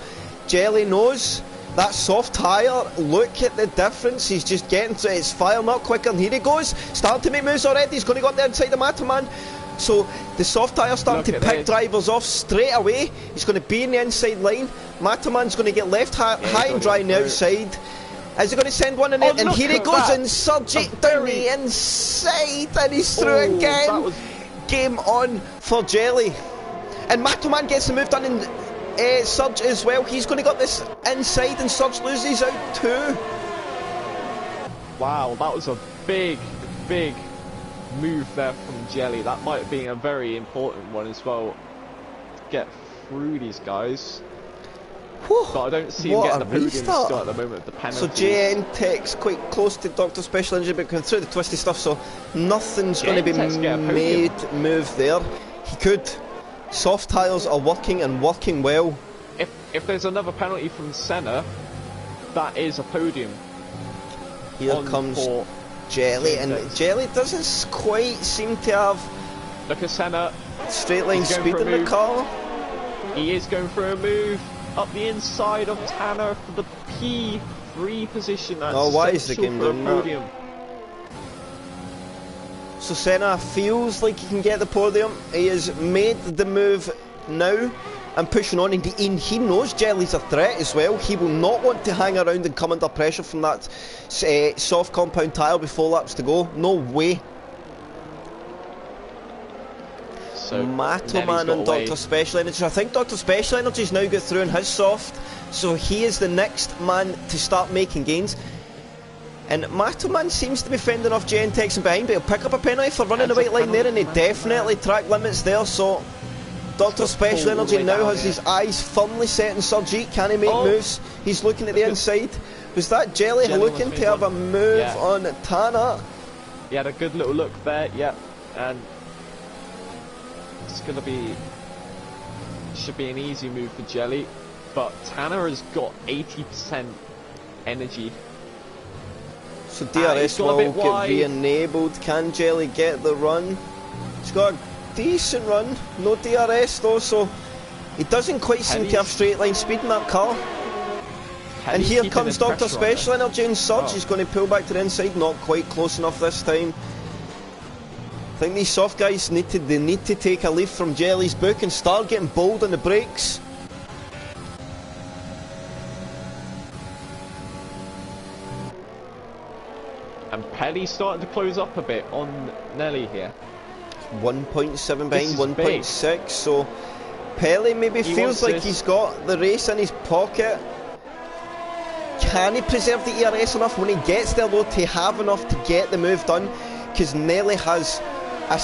Jelly knows that soft tyre, look at the difference. He's just getting to it. It's firing up quicker, and here he goes. Starting to make moves already. He's going to go up there inside the Matoman. So the soft tyre's starting to pick drivers off straight away. He's going to be in the inside line. Mataman's going to get left high and dry on the outside. Is he going to send one in it? And here he goes, and Surge down the inside, and he's through again. Game on for Jelly. And Mataman gets the move done in Surge as well. He's going to get this inside, and Surge loses out too. Wow, that was a big move there from Jelly. That might have been a very important one as well to get through these guys. Whew, but I don't see him getting the podium still at the moment of the penalties. So JN Tech's quite close to Dr. Special Injury, but going through the twisty stuff, so nothing's going to be made move there. He could. Soft tyres are working and working well. If there's another penalty from Senna, that is a podium. Here comes Jelly, and Jelly doesn't quite seem to have look at Senna. Straight line speed in the car. He is going for a move up the inside of Tanner for the P3 position. That's why is the game doing that? So Senna feels like he can get the podium. He has made the move now and pushing on, and he knows Jelly's a threat as well. He will not want to hang around and come under pressure from that soft compound tyre with 4 laps to go. No way. So Matoman and Dr. Special Energy. I think Dr. Special Energy's now got through in his soft, so he is the next man to start making gains. And Matoman seems to be fending off Gentex and behind, but he'll pick up a penalty for running the white line there, and he definitely track limits there. So Dr. Special Energy now has his eyes firmly set on Surgeet. Can he make moves? He's looking at the inside. Was that Jelly looking to have a move on Tanner? He had a good little look there, and it's going to be, should be an easy move for Jelly, but Tanner has got 80% energy. So DRS will get re-enabled. Can Jelly get the run? He's got a decent run, no DRS though, so he doesn't quite seem to have straight line speed in that car. And here comes Dr. Special Energy and Surge. He's going to pull back to the inside, not quite close enough this time. I think these soft guys need to take a leaf from Jelly's book and start getting bold on the brakes. And Pelly's starting to close up a bit on Nelly here. 1.7 behind 1.6, so Pelly maybe feels like he's got the race in his pocket. Can he preserve the ERS enough when he gets there though to have enough to get the move done? Because Nelly has a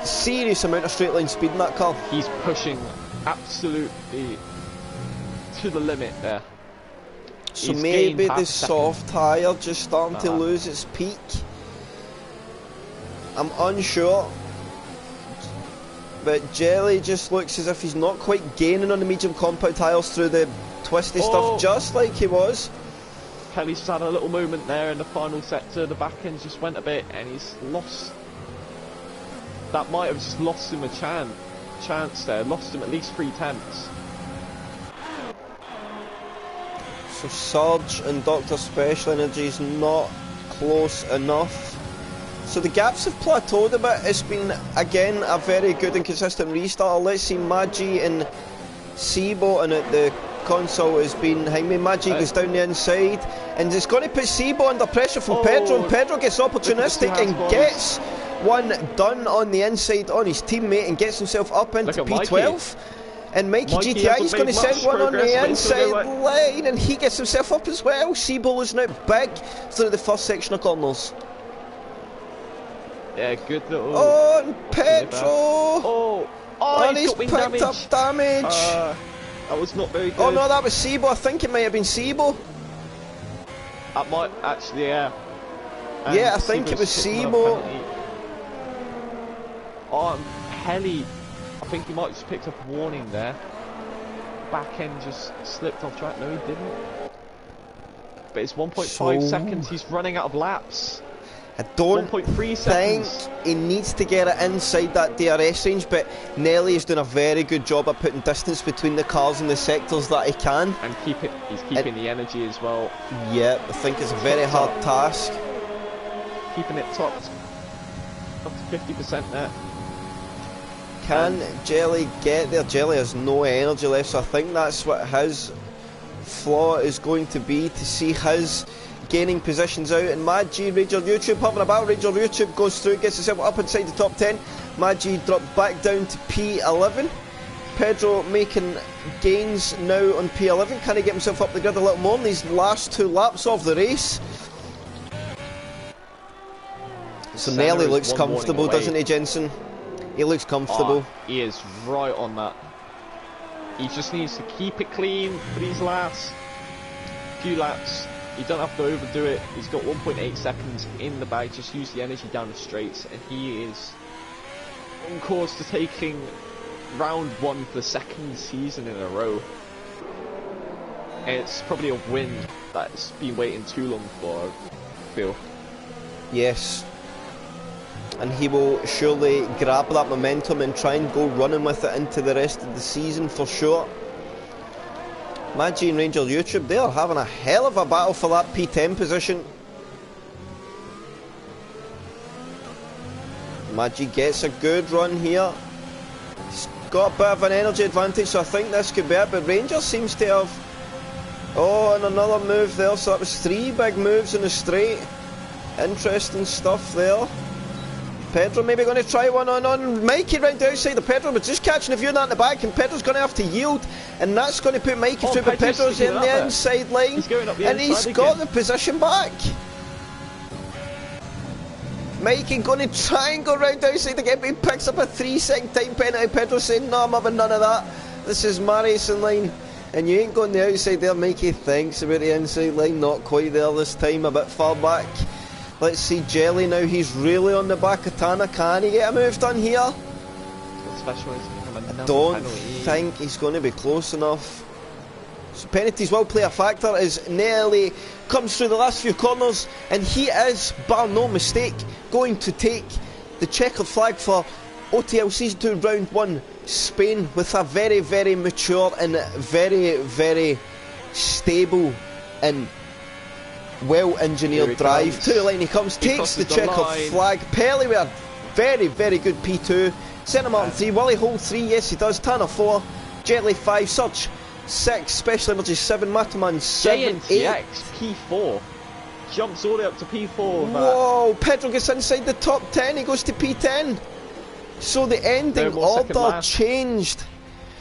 serious amount of straight line speed in that car. He's pushing absolutely to the limit there. So maybe the soft tyre just starting to lose its peak. I'm unsure. But Jelly just looks as if he's not quite gaining on the medium compound tyres through the twisty stuff, just like he was. Kelly's just had a little moment there in the final sector. The back end just went a bit, and he's lost. That might have just lost him a chance there. Lost him at least 3 tenths. So Surge and Dr. Special Energy's not close enough. So the gaps have plateaued a bit. It's been, again, a very good and consistent restart. Let's see, Maggi and Sibo, and at the console has been Jaime. Maggi goes down the inside, and it's going to put Sibo under pressure from Pedro, and Pedro gets opportunistic and gets one done on the inside on his teammate and gets himself up into P12. And Mikey GTI, he's going to send one on the inside line, and he gets himself up as well. Sibo is now big through the first section of corners. Yeah, good little... Oh, and Pedro! And he's picked up damage. That was not very good. Oh no, that was Sibo. I think it might have been Sibo. That might actually, yeah, I think it was Sibo. Oh, Pelly. I think he might have just picked up a warning there. Back end just slipped off track. No, he didn't. But it's 1.5 seconds. He's running out of laps. I don't 1.3 think seconds. He needs to get it inside that DRS range, but Nelly is doing a very good job of putting distance between the cars and the sectors that he can. And he's keeping the energy as well. Yeah, I think it's a very hard task. Keeping it top up to 50% there. Can Jelly get there? Jelly has no energy left, so I think that's what his flaw is going to be, to see his gaining positions out. And Mad G, Ranger YouTube having a battle. Ranger YouTube goes through, gets himself up inside the top 10. Mad G dropped back down to P11. Pedro making gains now on P11. Can he get himself up the grid a little more in these last 2 laps of the race? So Nelly looks comfortable, doesn't he, Jensen? He looks comfortable. He is right on that. He just needs to keep it clean for these last few laps. You don't have to overdo it. He's got 1.8 seconds in the bag. Just use the energy down the straights, and he is on course to taking round 1 for the 2nd season in a row. And it's probably a win that's been waiting too long for, I feel. Yes. And he will surely grab that momentum and try and go running with it into the rest of the season for sure. Magi and Ranger YouTube, they are having a hell of a battle for that P10 position. Magi gets a good run here. He's got a bit of an energy advantage, so I think this could be it. But Ranger seems to have... Oh, and another move there. So that was 3 big moves in a straight. Interesting stuff there. Pedro maybe going to try one on Mikey round the outside of Pedro, but just catching a view of that in the back, and Pedro's going to have to yield, and that's going to put Mikey through, but Pedro's in the inside line, and he's got the position back. Mikey going to try and go round the outside again, but he picks up a 3-second time penalty. Pedro's saying, no, I'm having none of that. This is my racing line, and you ain't going the outside there. Mikey thinks about the inside line, not quite there this time, a bit far back. Let's see Jelly now, he's really on the back of Tana. Can he get a move done here? I don't think he's going to be close enough. So penalties will play a factor as Nelly comes through the last few corners, and he is, bar no mistake, going to take the checkered flag for Otl-Season 2 round 1 Spain with a very, very mature and very, very stable and well-engineered drive. To the line he comes, takes the checkered flag. Pelly with a very, very good P2. Senna Martin 3, will he hold 3? Yes he does. Tanner 4, Jetly 5, Surge 6, Special Energy 7, Mataman 7, 8. P4. Jumps all the way up to P4. Whoa, Pedro gets inside the top 10, he goes to P10. So the ending order changed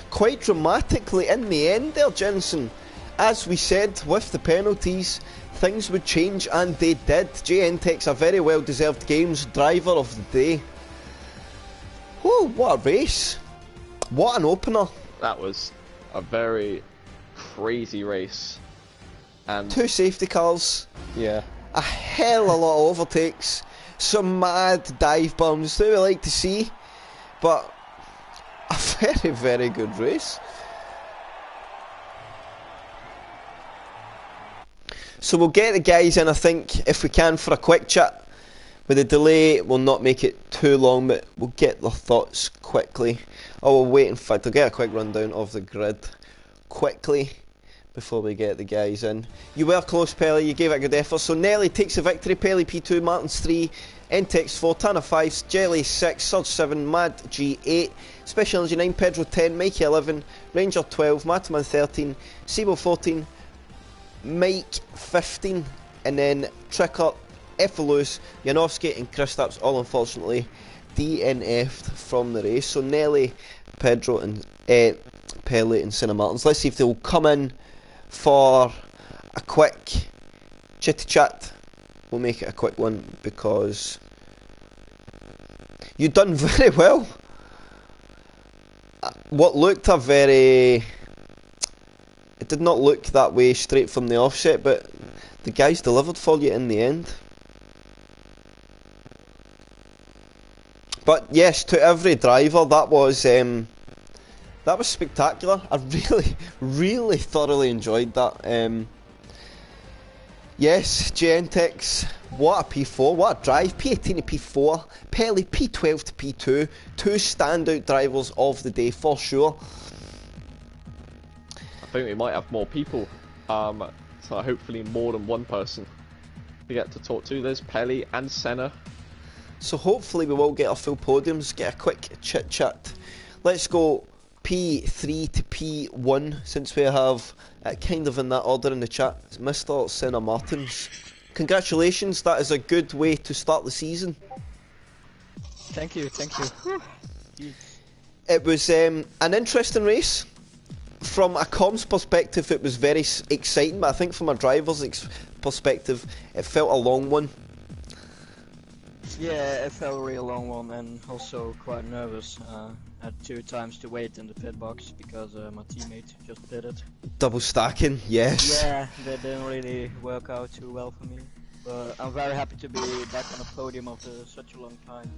quite dramatically in the end there, Jensen. As we said, with the penalties, things would change, and they did. JN-Tech's a very well-deserved Games Driver of the Day. Whoa, what a race. What an opener. That was a very crazy race. And 2 safety cars. Yeah. A hell of a lot of overtakes. Some mad dive bombs that we like to see. But a very, very good race. So we'll get the guys in, I think, if we can, for a quick chat. With the delay, we'll not make it too long, but we'll get their thoughts quickly. Oh, we'll wait, in fact, I'll get a quick rundown of the grid quickly before we get the guys in. You were close, Pelly, you gave it a good effort. So Nelly takes the victory, Pelly P2, Martins 3, Entex 4, Tana 5, Jelly 6, Surge 7, Mad G 8, Special Energy 9, Pedro 10, Mikey 11, Ranger 12, Mataman 13, Sebo 14, Mike 15, and then Tricker, Effelus, Janowski and Kristaps all unfortunately DNF'd from the race. So Nelly, Pedro and Pelly and Senna Martins. Let's see if they'll come in for a quick chitty chat. We'll make it a quick one because you've done very well. What looked a very... It did not look that way straight from the offset, but the guys delivered for you in the end. But yes, to every driver, that was spectacular. I really thoroughly enjoyed that. Yes, Gentex, what a P4, what a drive. P18 to P4, Pelly P12 to P2. 2 standout drivers of the day for sure. I think we might have more people, so hopefully more than one person we get to talk to. There's Pelly and Senna. So hopefully we will get our full podiums, get a quick chit chat let's go P3 to P1 since we have kind of in that order in the chat. It's Mr. Senna Martins. Congratulations, that is a good way to start the season. Thank you, thank you. It was an interesting race. From a comms perspective, it was very exciting, but I think from a driver's perspective, it felt a long one. Yeah, it felt a real long one, and also quite nervous. Had 2 times to wait in the pit box because my teammate just pitted. Double stacking, yes. Yeah, that didn't really work out too well for me. But I'm very happy to be back on the podium after such a long time.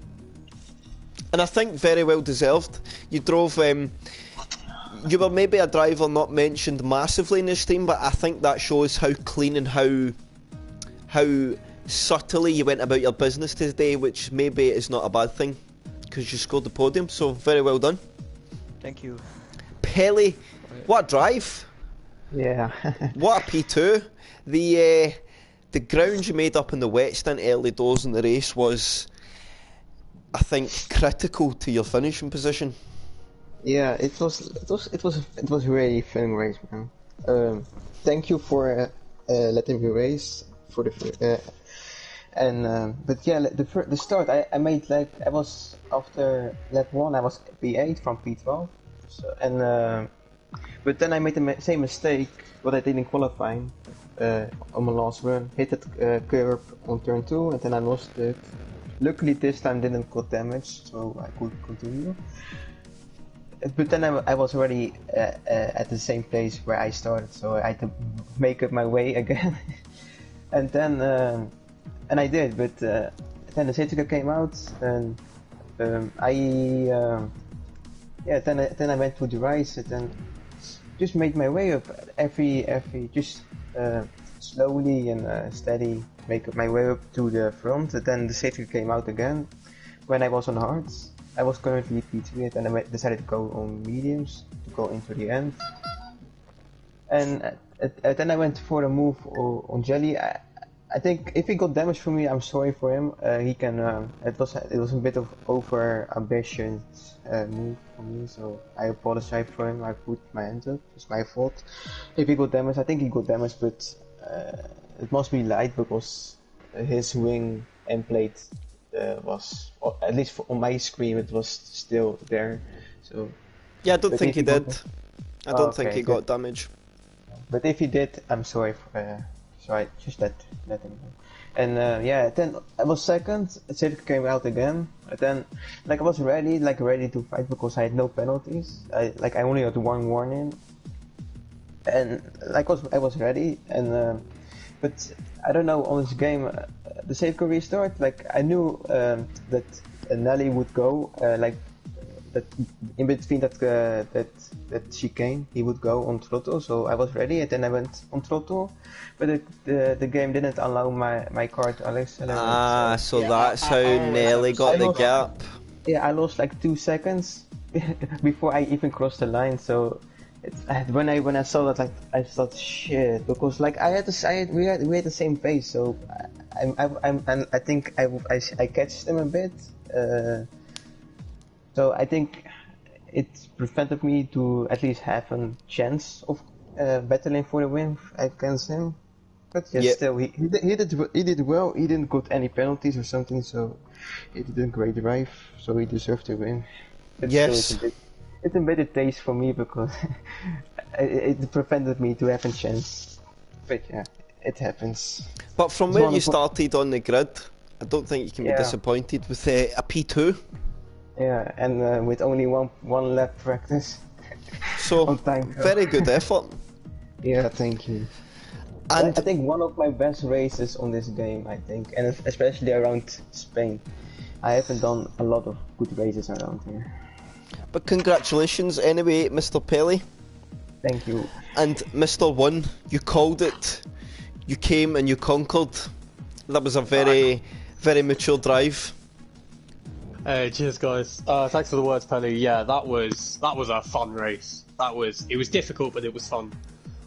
And I think very well deserved. You drove, you were maybe a driver not mentioned massively in this team, but I think that shows how clean and how subtly you went about your business today, which maybe is not a bad thing, because you scored the podium, so very well done. Thank you. Pelly, what a drive! Yeah. What a P2. The ground you made up in the wet stint early doors in the race was, I think, critical to your finishing position. Yeah, it was really fun race, man. Thank you for letting me race for the but yeah, the start I made, like, I was after lap 1 I was P8 from P12, so, but then I made the same mistake what I did in qualifying on my last run. Hit that curb on turn 2 and then I lost it. Luckily this time didn't got damaged, so I could continue. But then I was already at the same place where I started, so I had to make up my way again. And then and I did, but then the safety car came out, and then I went to the rise, and then just made my way up every just slowly and steady, make up my way up to the front. And then the safety car came out again when I was on hards. I was currently P3 and I decided to go on mediums to go into the end. And then I went for a move on Jelly. I think if he got damage from me, I'm sorry for him. He can. It was a bit of over ambitious move for me, so I apologize for him. I put my hands up. It's my fault. If he got damage, I think he got damage, but it must be light because his wing end plate was, at least on my screen, it was still there. So yeah, I don't think he did. I don't think he got damage. But if he did, I'm sorry for. So I just let him know. And yeah, then I was second. Safety came out again. And then, like, I was ready to fight because I had no penalties. I only had 1 warning. And like I was ready. And but I don't know, on this game, the safety car restart. Like, I knew that Nelly would go. Like that in between that chicane, he would go on throttle. So I was ready, and then I went on throttle. But the game didn't allow my car to accelerate. Ah, so yeah, that's how Nelly got the gap. Yeah, I lost like 2 seconds before I even crossed the line. So when I saw that, like, I thought, shit, because like we had the same pace. So I think I catched him a bit. So I think it prevented me to at least have a chance of battling for the win against him. But yeah, still, he did well. He didn't got any penalties or something, so he did a great drive. So he deserved to win. But yes, still, it's a bitter taste for me because it prevented me to have a chance. But yeah, it happens. But from where you started on the grid, I don't think you can be disappointed with a P2. Yeah, and with only one lap practice. So, on time. Very good effort. Yeah, thank you. And I think one of my best races on this game, I think, and especially around Spain. I haven't done a lot of good races around here. But congratulations anyway, Mr. Pelly. Thank you. And Mr. 1, you called it. You came and you conquered. That was a very, very mature drive. Hey, cheers guys. Thanks for the words, Pelly. Yeah, that was a fun race. It was difficult, but it was fun.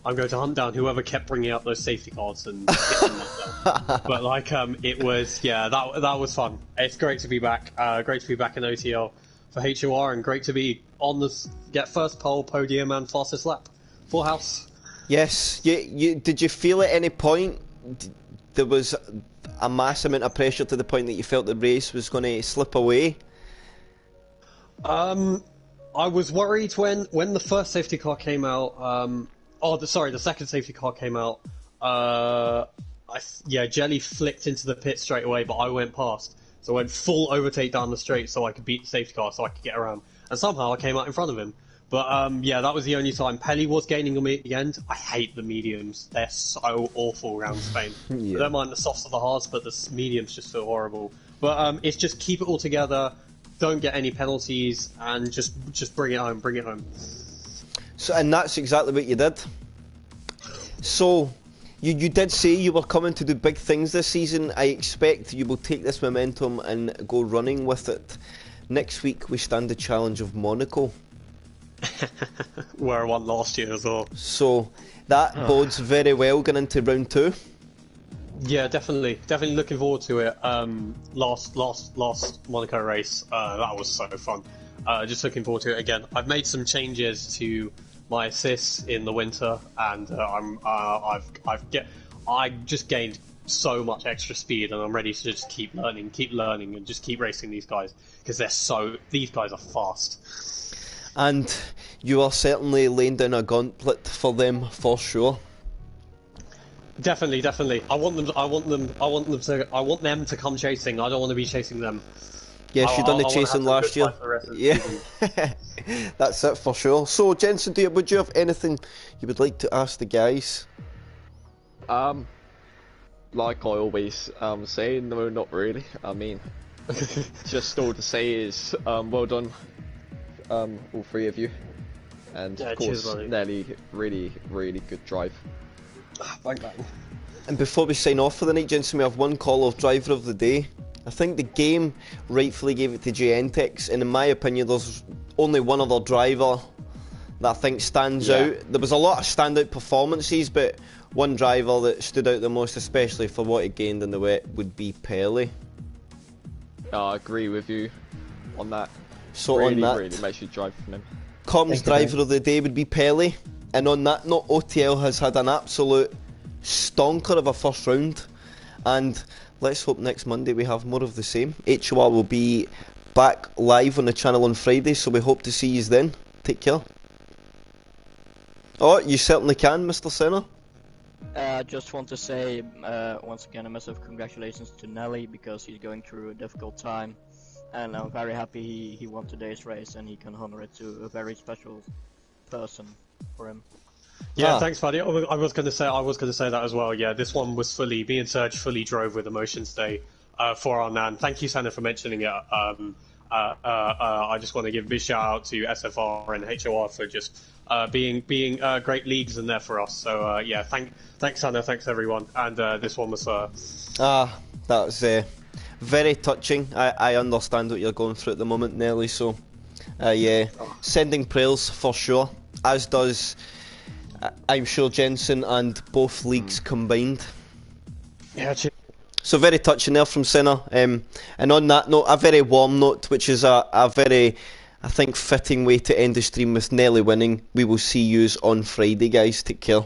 I'm going to hunt down whoever kept bringing up those safety cars and hit them myself. But like, it was, yeah, that was fun. It's great to be back. Great to be back in OTL. for HOR, and great to be on this, get first pole, podium, and fastest lap. Full house. Yes. Did you feel at any point there was a mass amount of pressure to the point that you felt the race was going to slip away? I was worried when the first safety car came out. The second safety car came out. Jelly flicked into the pit straight away, but I went past. So I went full overtake down the straight so I could beat the safety car, so I could get around. And somehow I came out in front of him. But that was the only time. Pelly was gaining on me at the end. I hate the mediums. They're so awful around Spain. Yeah. I don't mind the softs or the hards, but the mediums just feel horrible. But it's just keep it all together. Don't get any penalties, and just bring it home. Bring it home. So, and that's exactly what you did. So, you did say you were coming to do big things this season. I expect you will take this momentum and go running with it. Next week we stand the challenge of Monaco. Where I won last year as well. So that bodes very well going into round 2. Yeah, definitely looking forward to it. Last Monaco race, that was so fun. Just looking forward to it again. I've made some changes to my assists in the winter, and I just gained so much extra speed, and I'm ready to just keep learning, and just keep racing these guys because these guys are fast. And you are certainly laying down a gauntlet for them for sure. Definitely. I want them to come chasing. I don't want to be chasing them. Yes, you done the chasing last year. Yeah, that's it for sure. So, Jensen, would you have anything you would like to ask the guys? Like I always say, no, not really. I mean, just all to say is well done, all three of you, and of course, cheers, Nelly, really good drive. Thank you. And before we sign off for the night, Jensen, we have one call of driver of the day. I think the game rightfully gave it to Gentex, and in my opinion, there's only one other driver that I think stands out. There was a lot of standout performances, but one driver that stood out the most, especially for what he gained in the wet, would be Pelly. I agree with you on that. So really, on that, really makes you drive from him. Comms driver of the day would be Pelly. And on that note, OTL has had an absolute stonker of a first round, and let's hope next Monday we have more of the same. HOR will be back live on the channel on Friday, so we hope to see you then. Take care. Oh, you certainly can, Mr. Senna. I just want to say once again a massive congratulations to Nelly, because he's going through a difficult time, and I'm very happy he won today's race and he can honor it to a very special person for him. Yeah, thanks, buddy. I was going to say that as well. Yeah, this one was me and Serge fully drove with emotions day for our Nan. Thank you, Santa, for mentioning it. I just want to give a big shout out to SFR and HOR for just being great leagues in there for us. So yeah, thanks, Santa. Thanks, everyone. And this one was that was very touching. I understand what you're going through at the moment, Nelly. So yeah, sending prayers for sure. As does, I'm sure, Jensen and both leagues combined. Yeah, so very touching there from Senna. And on that note, a very warm note, which is a very, I think, fitting way to end the stream with Nelly winning. We will see yous on Friday, guys. Take care.